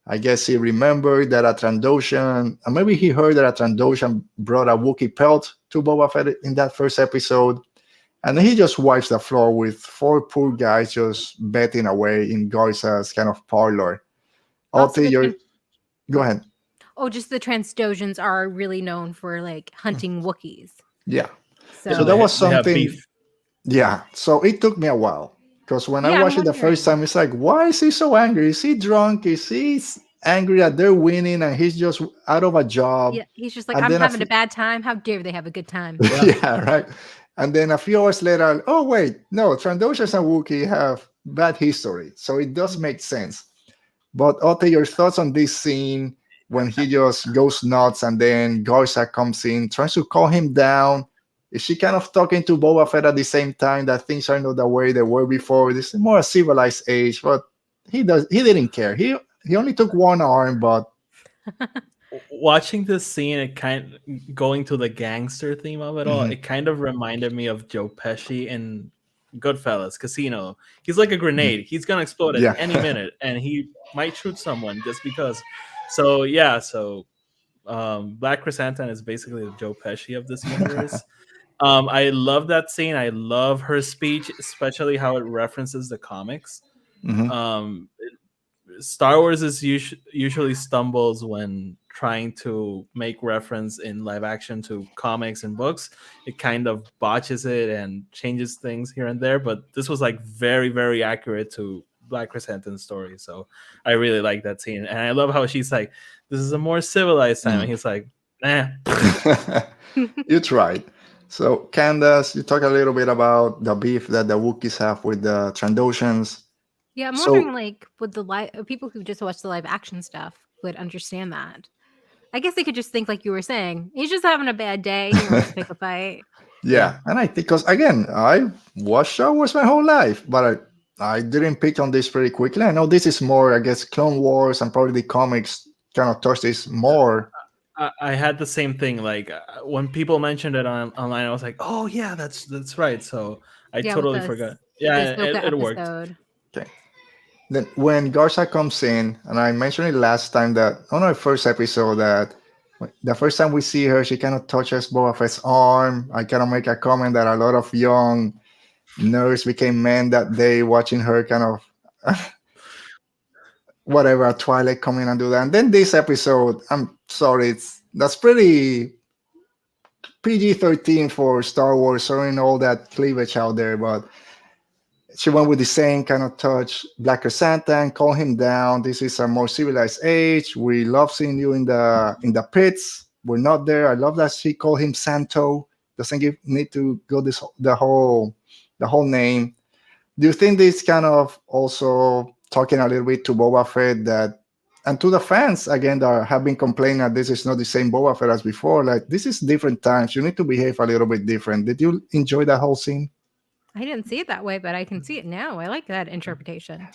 I guess he remembered that a Trandoshan, and maybe he heard that a Trandoshan brought a Wookiee pelt to Boba Fett in that first episode. And then he just wipes the floor with 4 poor guys just betting away in Garza's kind of parlor. Oti, go ahead. Oh, just the Transdoshans are really known for like hunting Wookiees. Yeah. So that was something. Yeah. So it took me a while, because when I watched it the first time, it's like, why is he so angry? Is he drunk? Is he angry that they're winning and he's just out of a job? Yeah. He's just like, I'm having a bad time. How dare they have a good time? Yeah, right. And then a few hours later, oh wait, no, Trandoshans and Wookiee have bad history, so it does make sense. But Oti, your thoughts on this scene when he just goes nuts, and then Garza comes in, tries to calm him down? Is she kind of talking to Boba Fett at the same time that things are not the way they were before? This is more a civilized age, but he didn't care. He only took one arm, but Watching this scene, it kind of going to the gangster theme of it all. Mhm. It kind of reminded me of Joe Pesci in Goodfellas Casino. He's like a grenade. He's gonna explode at Yeah. any minute, and he might shoot someone just because. So yeah, Black Chrysanthemum is basically the Joe Pesci of this universe. I love that scene. I love her speech, especially how it references the comics. Mhm. Star Wars is usually stumbles when trying to make reference in live action to comics and books. It kind of botches it and changes things here and there, but this was like very, very accurate to Black Chrysanthemum's story. So I really like that scene, and I love how she's like, "This is a more civilized time," and he's like, "Nah." You tried. So, Candace, you talk a little bit about the beef that the Wookiees have with the Trandoshans. Yeah, I'm So- wondering, like, would the people who just watch the live action stuff would understand that? I guess they could just think, like you were saying, he's just having a bad day. He wants to pick a fight. Yeah, and I think because again, I watched Star Wars my whole life, but I didn't pick on this pretty quickly. I know this is more, I guess, Clone Wars and probably the comics kind of touch this more. I had the same thing. Like when people mentioned it online, I was like, "Oh yeah, that's right." So I Yeah, totally with forgot. the Yeah, Ahsoka it worked. episode. Okay. Then when Garza comes in, and I mentioned it last time that on our first episode that the first time we see her, she kind of touches Boba Fett's arm. I kind of make a comment that a lot of young nerds became men that day watching her kind of whatever, Twilight come in and do that. And then this episode, I'm sorry, that's pretty PG-13 for Star Wars, showing all that cleavage out there, but she went with the same kind of touch. Black Chrysanthemum, calm him down. This is a more civilized age. We love seeing you in the pits. We're not there. I love that she called him Santo. Doesn't need to go the whole name. Do you think this kind of also talking a little bit to Boba Fett that, and to the fans again that have been complaining that this is not the same Boba Fett as before? Like, this is different times. You need to behave a little bit different. Did you enjoy that whole scene? I didn't see it that way, but I can see it now. I like that interpretation.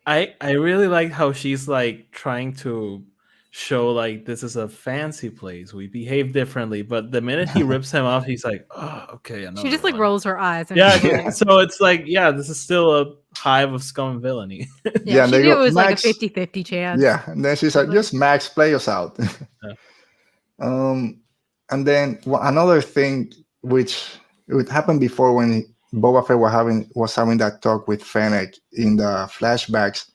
I really like how she's like trying to show like this is a fancy place. We behave differently, but the minute he rips him off, he's like, "Oh, okay." She just like one." rolls her eyes. And Yeah, yeah, so it's like, yeah, this is still a hive of scum and villainy. Yeah, she they knew go, it was Max, like a 50-50 chance. Yeah, and then she's like, just Max, play us out. Yeah. And then another thing which it would happen before when Boba Fett was having that talk with Fennec in the flashbacks,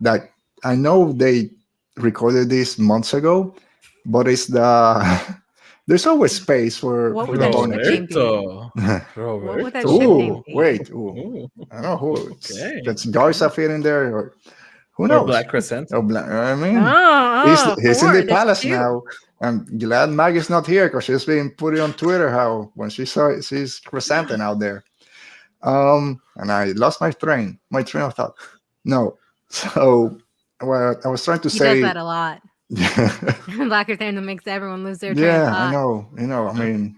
that I know they recorded this months ago, but it's there's always space for What would the that bonus. ship name be? Roberto. What would that ship name be? Wait, Ooh. I don't know who. Okay. That's Garza fit in there, or who Or knows? Black Chrysanthemum. I mean, Oh, he's in four. the There's palace two. now. I'm glad Mag is not here because she's been putting on Twitter how when she's Chrysanthemum out there. And I lost my train of thought. No, so what I was trying to He say. does that a lot. Black Chrysanthemum makes everyone lose their train Yeah, of I thought. know. I mean,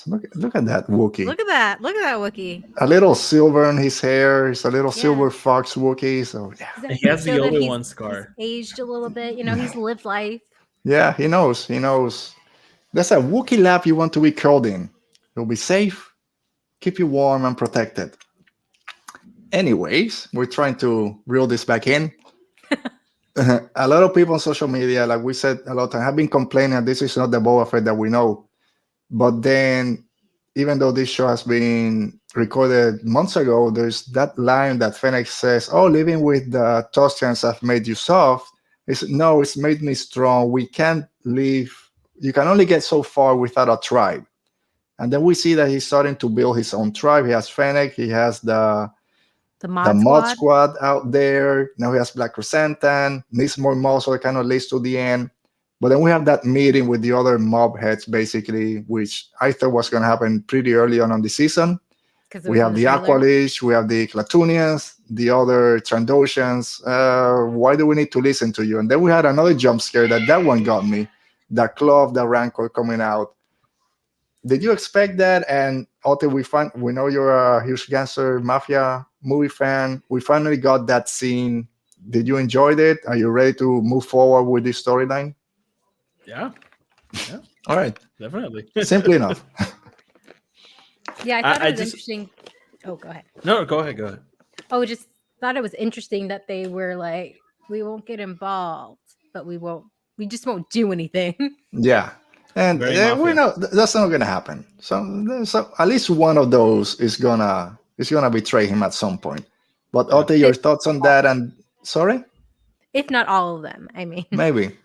look at that Wookiee. Look at that Wookiee. A little silver in his hair. He's a little Yeah. silver fox Wookiee. So yeah. Does that He has show the that Obi-Wan he's scar. aged a little bit. You know, he's lived life. Yeah, he knows. That's a Wookiee lab you want to be curled in. You'll be safe, keep you warm and protected. Anyways, we're trying to reel this back in. A lot of people on social media, like we said a lot of time, have been complaining that this is not the Boba Fett that we know. But then, even though this show has been recorded months ago, there's that line that Fennec says, "Oh, living with the Tostians have made you soft." It's made me strong. We can't live. You can only get so far without a tribe. And then we see that he's starting to build his own tribe. He has Fennec. He has the mod squad out there. Now he has Black Chrysanthemum. Needs more muscle. It kind of leads to the end. But then we have that meeting with the other mob heads, basically, which I thought was going to happen pretty early on the season. We have the Aqualish, we have the Clatunians, the other Trandoshans. Why do we need to listen to you? And then we had another jump scare that one got me. The claw of the Rancor coming out. Did you expect that? And Oti, we know you're a huge gangster mafia movie fan. We finally got that scene Did you enjoy it? Are you ready to move forward with this storyline? Yeah, All right, definitely. simply enough. Yeah, I thought I it was just interesting. Oh, go ahead. no, go ahead, go ahead. Oh, just thought it was interesting that they were like, we won't get involved, but we just won't do anything. Yeah, and Very we mafia. know that's not gonna happen. So at least one of those is gonna betray him at some point. But Yeah. Ote, your thoughts on that? And sorry, If not all of them, I mean. maybe.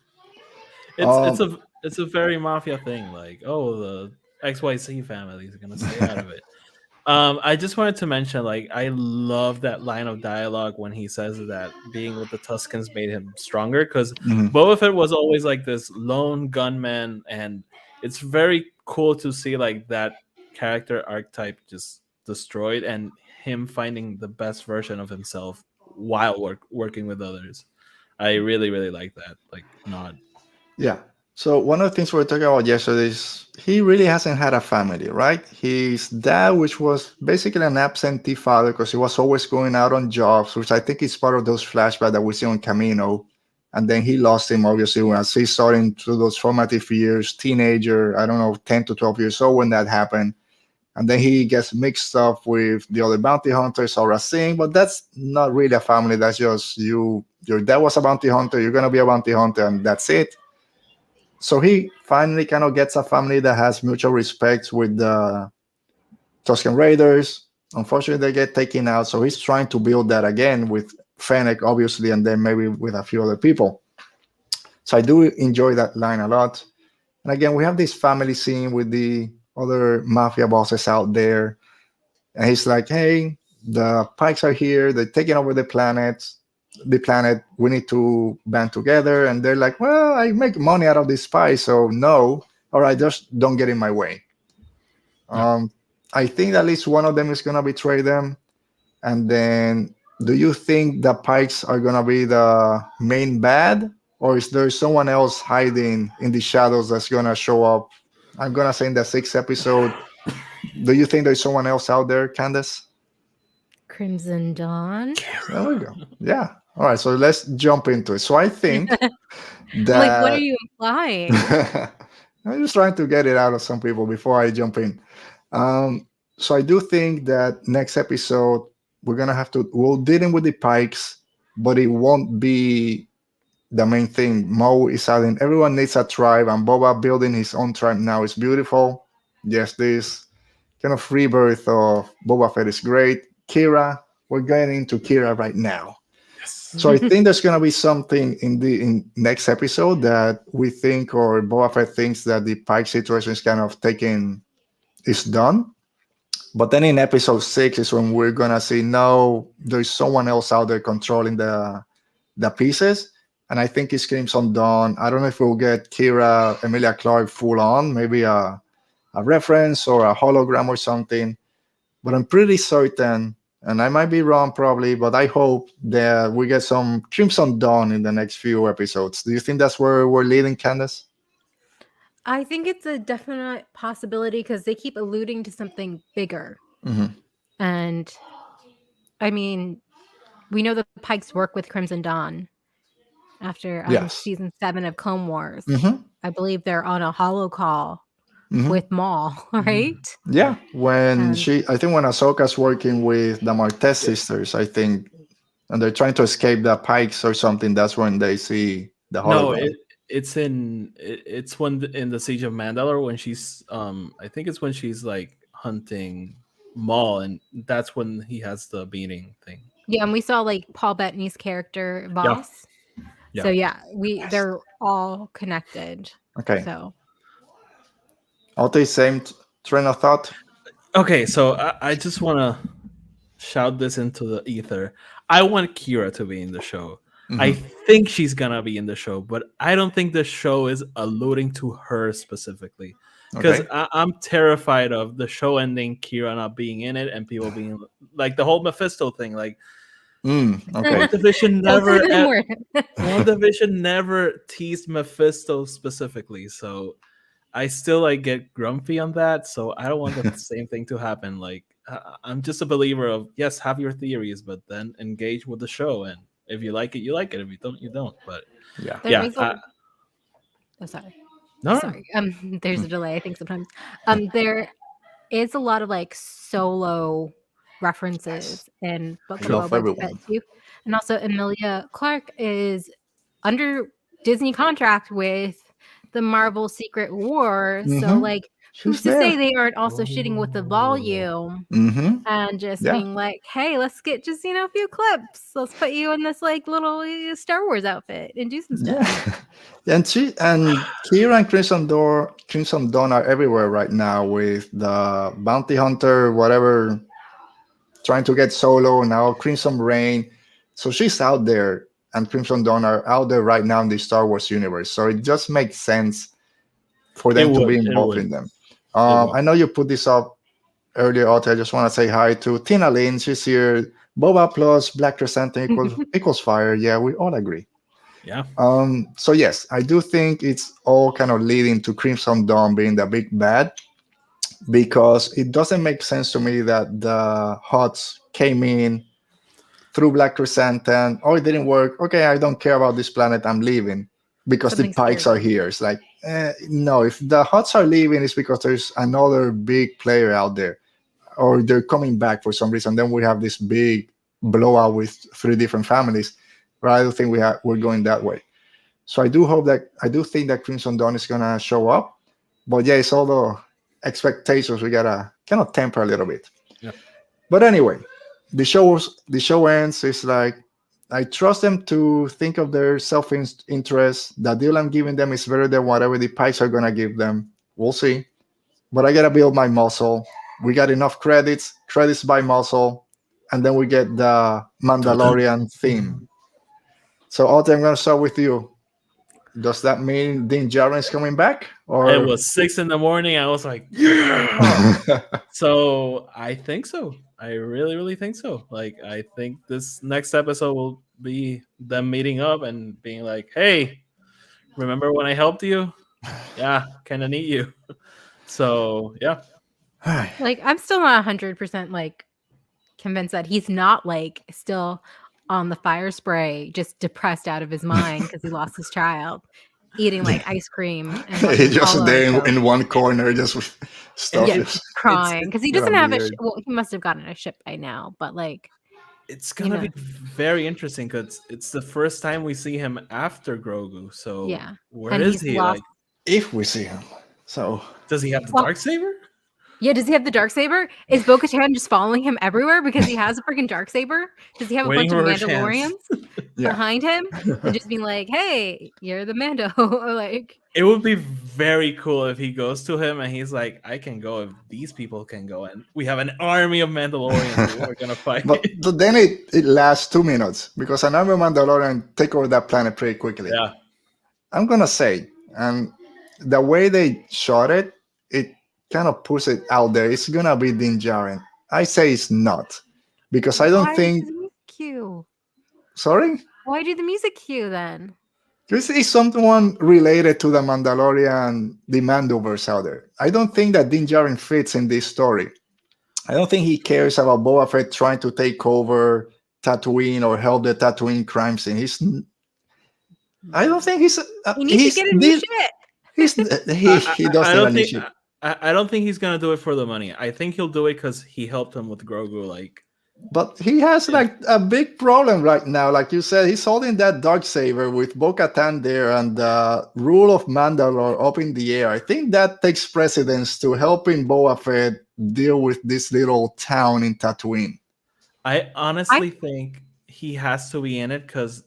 It's a very mafia thing. Like, oh, the XYZ family is gonna stay out of it. I just wanted to mention, like, I love that line of dialogue when he says that being with the Tuscans made him stronger. Because Mhm. Boba Fett was always like this lone gunman, and it's very cool to see like that character archetype just destroyed, and him finding the best version of himself while working with others. I really, really like that. Like, nod. Yeah. So one of the things we were talking about yesterday is he really hasn't had a family, right? His dad, which was basically an absentee father because he was always going out on jobs, which I think is part of those flashbacks that we see on Camino. And then he lost him, obviously, when he's starting through those formative years, teenager, I don't know, 10 to 12 years old when that happened. And then he gets mixed up with the other bounty hunters or a Singh, but that's not really a family. That's just you. Your dad was a bounty hunter, you're going to be a bounty hunter, and that's it. So he finally kind of gets a family that has mutual respect with the Tusken Raiders. Unfortunately, they get taken out. So he's trying to build that again with Fennec, obviously, and then maybe with a few other people. So I do enjoy that line a lot. And again, we have this family scene with the other mafia bosses out there. And he's like, hey, the Pikes are here. They're taking over the planet. We need to band together. And they're like, well, I make money out of this spice, so no. All right, just don't get in my way. I think at least one of them is going to betray them. And then do you think the Pikes are going to be the main bad? Or is there someone else hiding in the shadows that's going to show up? I'm going to say in the 6th episode. Do you think there's someone else out there, Candace? Crimson Dawn. There we go. Yeah. All right. So let's jump into it. So I think that. Like, what are you implying? I'm just trying to get it out of some people before I jump in. So I do think that next episode we'll deal in with the Pikes, but it won't be the main thing. Mo is adding everyone needs a tribe, and Boba building his own tribe now is beautiful. Yes, this kind of rebirth of Boba Fett is great. Kira, we're getting into Kira right now. Yes. So I think there's gonna be something in next episode that we think, or Boba Fett thinks, that the Pike situation is done. But then in episode 6 is when we're gonna see, no, there's someone else out there controlling the pieces. And I think it's Crimson Dawn. I don't know if we'll get Kira, Emilia Clarke full on, maybe a reference or a hologram or something. But I'm pretty certain, and I might be wrong probably, but I hope that we get some Crimson Dawn in the next few episodes. Do you think that's where we're leading, Candace? I think it's a definite possibility because they keep alluding to something bigger. Mm-hmm. And I mean, we know the Pikes work with Crimson Dawn after Yes. season 7 of Clone Wars. Mm-hmm. I believe they're on a holo call Mm-hmm. with Maul, right? Yeah, when And- I think when Ahsoka's working with the Martez sisters, I think, and they're trying to escape the Pikes or something, that's when they see the hologram. No, it's when in the Siege of Mandalore when she's I think it's when she's like hunting Maul, and that's when he has the beating thing. Yeah, and we saw like Paul Bettany's character Boss. Yeah. So yeah, they're all connected. Okay. So Ote, same train of thought. Okay, so I just want to shout this into the ether. I want Kira to be in the show. Mhm. I think she's gonna be in the show, but I don't think the show is alluding to her specifically. Because Okay. I'm terrified of the show ending, Kira not being in it, and people being like the whole Mephisto thing. Like, Okay. WandaVision Those never, are the words. WandaVision never teased Mephisto specifically. So I still like get grumpy on that. So I don't want the same thing to happen. Like, I'm just a believer of, yes, have your theories, but then engage with the show and If you like it, you like it. If you don't, you don't. But Yeah. There yeah, is a- oh, sorry. no, Sorry. There's a delay, I think, sometimes. There is a lot of like solo references in Book I of love Boba Fett everyone. too. And also Emilia Clarke is under Disney contract with the Marvel Secret War. So Mhm. like She's who's to say there. they aren't also shooting with the volume Mm-hmm. and just Yeah. being like, hey, let's get just a few clips. Let's put you in this like little Star Wars outfit and do some stuff. Yeah. And Kira and Crimson Dawn are everywhere right now with the bounty hunter, whatever, trying to get Solo now. Crimson Rain, so she's out there, and Crimson Dawn are out there right now in the Star Wars universe. So it just makes sense for them to be involved in them. I know you put this up earlier, Oti. I just want to say hi to Tina Lynn. She's here. Boba plus Black Crescent equals fire. Yeah, we all agree. Yeah. So yes, I do think it's all kind of leading to Crimson Dawn being the big bad, because it doesn't make sense to me that the Huts came in through Black Crescent and it didn't work. Okay, I don't care about this planet. I'm leaving because Something the Pikes scared are here. It's like, no, if the Huts are leaving, it's because there's another big player out there, or they're coming back for some reason. Then we have this big blowout with 3 different families. But I don't think we're going that way. So I do think that Crimson Dawn is gonna show up. But yeah, it's all the expectations we gotta kind of temper a little bit. Yeah. But anyway, the show ends. It's like, I trust them to think of their self-interest. The deal I'm giving them is better than whatever the Pikes are gonna give them. We'll see. But I gotta build my muscle. We got enough credits by muscle, and then we get the Mandalorian theme. So Oti, I'm gonna start with you. Does that mean Din Djarin is coming back? Or It was 6 a.m. I was like, yeah. So I think so. I really, really think so. Like, I think this next episode will be them meeting up and being like, hey, remember when I helped you? Yeah, kind of need you. So yeah. Like, I'm still not 100% like convinced that he's not like still on the fire spray, just depressed out of his mind because he lost his child, eating like ice cream and He's just Apollo, there in one corner, just with stuff. yeah, crying because he doesn't have a. weird. Well, he must have gotten a ship by now, but like, it's gonna be very interesting because it's the first time we see him after Grogu. So yeah, where and is he's he? lost- Like, If we see him, so does he have the Well- Darksaber? Yeah, does he have the Darksaber? Is Bo-Katan just following him everywhere because he has a freaking Darksaber? Does he have Waiting a bunch for of her chance. Mandalorians Yeah. behind him and just being like, "Hey, you're the Mando," or like, It would be very cool if he goes to him and he's like, I can go if these people can go. And we have an army of Mandalorians who are going to fight. but then it lasts 2 minutes because another Mandalorian take over that planet pretty quickly. Yeah. I'm gonna say, and the way they shot it kind of puts it out there. It's gonna be Din Djarin. I say it's not, because I don't why think. do the music cue? Sorry, Why do the music cue then? this is someone related to the Mandalorian, the Mandoverse out there. I don't think that Din Djarin fits in this story. I don't think he cares about Boba Fett trying to take over Tatooine or help the Tatooine crime scene. I don't think he's. He needs to get a new shit. He doesn't. I don't think he's gonna do it for the money. I think he'll do it because he helped him with Grogu. Like, but he has like a big problem right now. Like you said, he's holding that Darksaber with Bo-Katan there and the rule of Mandalore up in the air. I think that takes precedence to helping Boba Fett deal with this little town in Tatooine. I honestly think he has to be in it because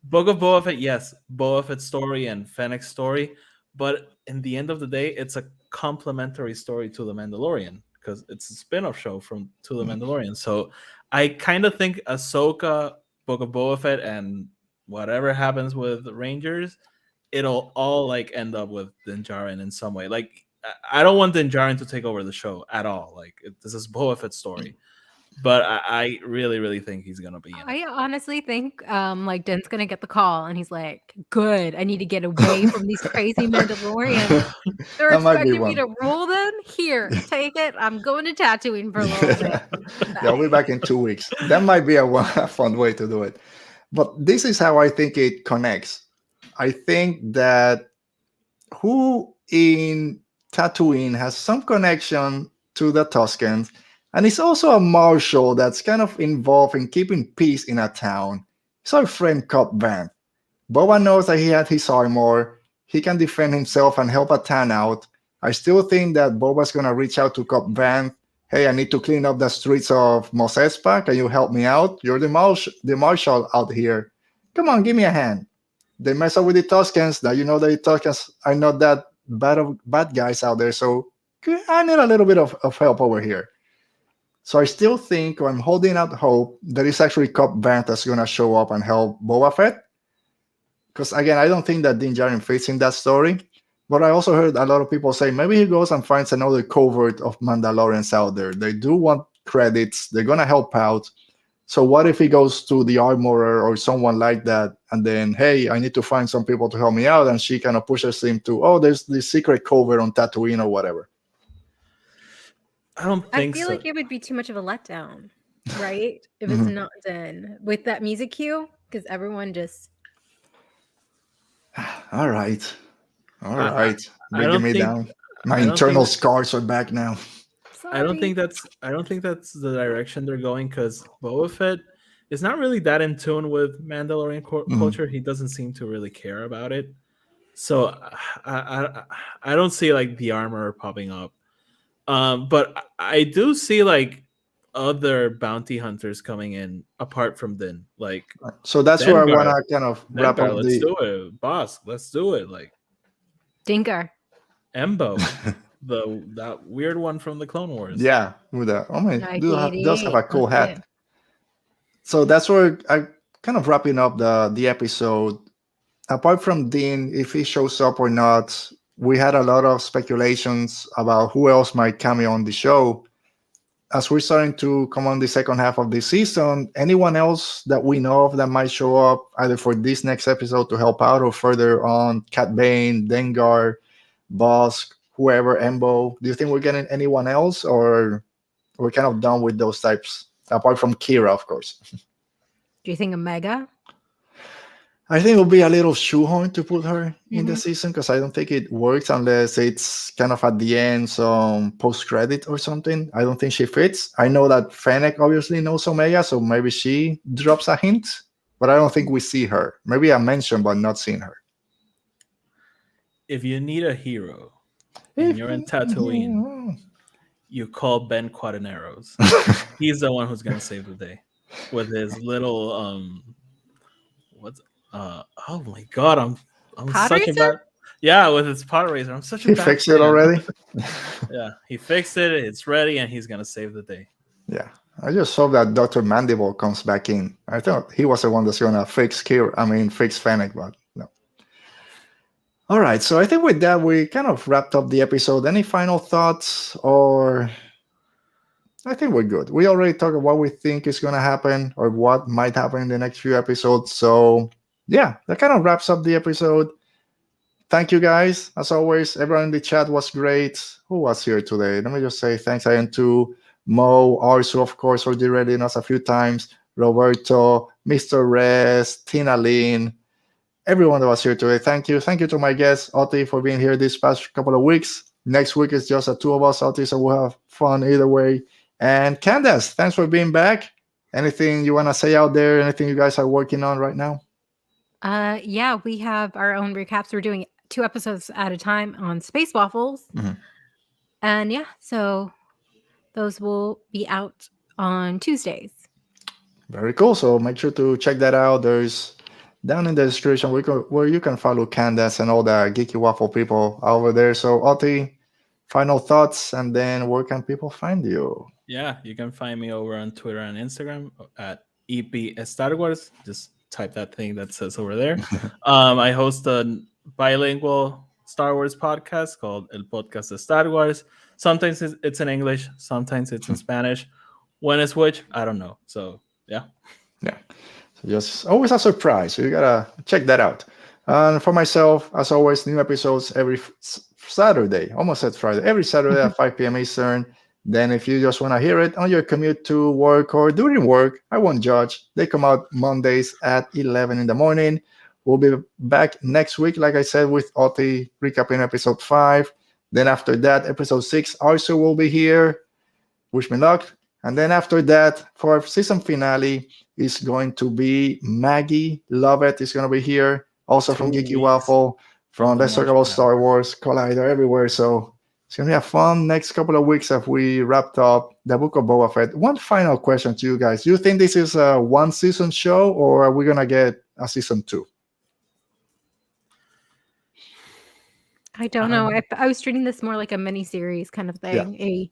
Book of Boba Fett, yes, Boba Fett's story and Fennec's story, but in the end of the day, it's a complementary story to The Mandalorian because it's a spin-off show to The Mandalorian. So I kind of think Ahsoka, Book of Boba Fett, and whatever happens with Rangers, it'll all like end up with Din Djarin in some way. Like, I don't want Din Djarin to take over the show at all. Like, this is Boba Fett's story. But I really, really think he's gonna be in it. I honestly think like Din's gonna get the call and he's like, "Good, I need to get away from these crazy Mandalorians. They're expecting me to rule them. Here, take it. I'm going to Tatooine for a little bit." Yeah, we'll be back in 2 weeks. That might be a fun way to do it. But this is how I think it connects. I think that who in Tatooine has some connection to the Tuscans, and he's also a marshal that's kind of involved in keeping peace in a town. It's our friend Cobb Vanth. Boba knows that he had his armor, he can defend himself and help a town out. I still think that Boba's gonna reach out to Cobb Vanth. Hey, I need to clean up the streets of Mos Espa. Can you help me out? You're the marshal out here. Come on, give me a hand. They mess up with the Tuscans. Now you know the Tuscans are not that bad guys out there. So I need a little bit of help over here. So I still think, or I'm holding out hope, that it's actually Cobb Vanth that's going to show up and help Boba Fett. Because again, I don't think that Din Djarin fits in that story. But I also heard a lot of people say maybe he goes and finds another covert of Mandalorians out there. They do want credits. They're going to help out. So what if he goes to the armorer or someone like that, and then, hey, I need to find some people to help me out, and she kind of pushes him to, oh, there's this secret covert on Tatooine or whatever. I don't think I feel so. like it would be too much of a letdown, right? If it's not done with that music cue, because everyone just. All right. I Bringing me down. My internal scars are back now. I don't think that's the direction they're going, because Boba Fett is not really that in tune with Mandalorian culture. He doesn't seem to really care about it. So I don't see like the armor popping up. But I do see like other bounty hunters coming in apart from Din. Like, so that's Dengar, where I want to kind of wrap up. Let's do it, boss. Let's do it. Like Dingar. Embo. That weird one from the Clone Wars. Yeah, with that. Oh my, does have a cool hat. So that's where I kind of wrapping up the episode. Apart from Din, if he shows up or not, we had a lot of speculations about who else might cameo on the show. As we're starting to come on the second half of the season, anyone else that we know of that might show up either for this next episode to help out or further on, Cat Bane, Dengar, Bosk, whoever, Embo, do you think we're getting anyone else, or we're kind of done with those types, apart from Kira, of course? Do you think Omega? I think it would be a little shoehorn to put her in the season, because I don't think it works unless it's kind of at the end, some post-credit or something. I don't think she fits. I know that Fennec obviously knows Omega, so maybe she drops a hint, but I don't think we see her. Maybe a mention, but not seen her. If you need a hero, and you're in Tatooine, you call Ben Quaterneros. He's the one who's gonna save the day with his little oh my god, I'm such a bad, with his pod racer. I'm such a he bad fixed fan. it already. Yeah, he fixed it. It's ready, and he's gonna save the day. Yeah, I just hope that Dr. Mandible comes back in. I thought he was the one that's gonna fix Fennec, but no. All right, so I think with that, we kind of wrapped up the episode. Any final thoughts? Or I think we're good. We already talked about what we think is going to happen or what might happen in the next few episodes. So, yeah, that kind of wraps up the episode. Thank you, guys. As always, everyone in the chat was great. Who was here today? Let me just say thanks again to Mo, Arsu, of course, for derating us a few times, Roberto, Mr. Rez, Tina Lynn, everyone that was here today. Thank you. Thank you to my guest, Oti, for being here this past couple of weeks. Next week is just the two of us, Oti, so we'll have fun either way. And Candace, thanks for being back. Anything you want to say out there? Anything you guys are working on right now? Yeah, we have our own recaps. We're doing 2 episodes at a time on Space Waffles. And yeah, so those will be out on Tuesdays. Very cool. So make sure to check that out. There's down in the description where you can follow Candace and all the Geeky Waffle people over there. So Oti, final thoughts, and then where can people find you? Yeah, you can find me over on Twitter and Instagram at EP Star Wars. Just type that thing that says over there. I host a bilingual Star Wars podcast called El Podcast de Star Wars. Sometimes it's in English, sometimes it's in Spanish. When it's which, I don't know. So yeah. So just always a surprise. So you gotta check that out. And for myself, as always, new episodes every Saturday. Almost said Friday. Every Saturday at 5 p.m. Eastern. Then if you just want to hear it on your commute to work or during work, I won't judge. They come out Mondays at 11 in the morning. We'll be back next week, like I said, with Oti recapping episode 5. Then after that, episode 6 also will be here. Wish me luck. And then after that, for our season finale, is going to be Maggie Lovett is going to be here. Also from Geeky Waffle, from Let's Talk About Star Wars, Collider, everywhere. So it's going to be a fun next couple of weeks as we wrapped up the Book of Boba Fett. One final question to you guys. Do you think this is a one-season show, or are we going to get a season 2? I don't know. I was treating this more like a mini-series kind of thing.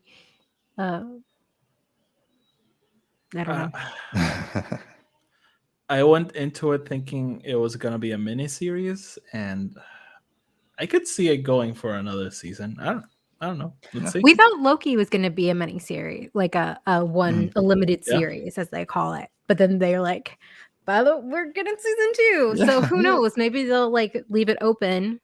Yeah. I don't know. I went into it thinking it was going to be a mini-series, and I could see it going for another season. I don't know. Let's see. We thought Loki was going to be a mini-series, like a limited series, as they call it. But then they're like, we're getting season 2. Yeah. So who knows? Maybe they'll like leave it open.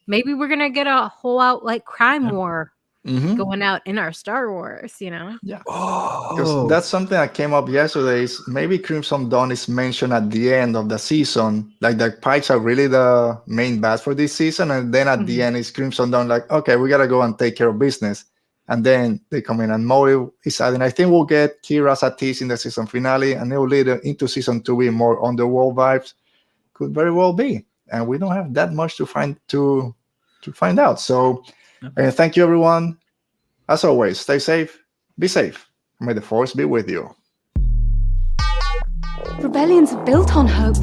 Maybe we're going to get a whole out like crime war going out in our Star Wars, you know? Yeah. Because that's something that came up yesterday. Is maybe Crimson Dawn is mentioned at the end of the season. Like the Pikes are really the main bad for this season. And then at the end is Crimson Dawn like, okay, we got to go and take care of business. And then they come in and Moe is adding. I think we'll get Kira Satis in the season finale, and it will lead into season 2 with more underworld vibes. Could very well be. And we don't have that much to find out. So thank you, everyone. As always, stay safe, be safe. May the Force be with you. Rebellions are built on hope.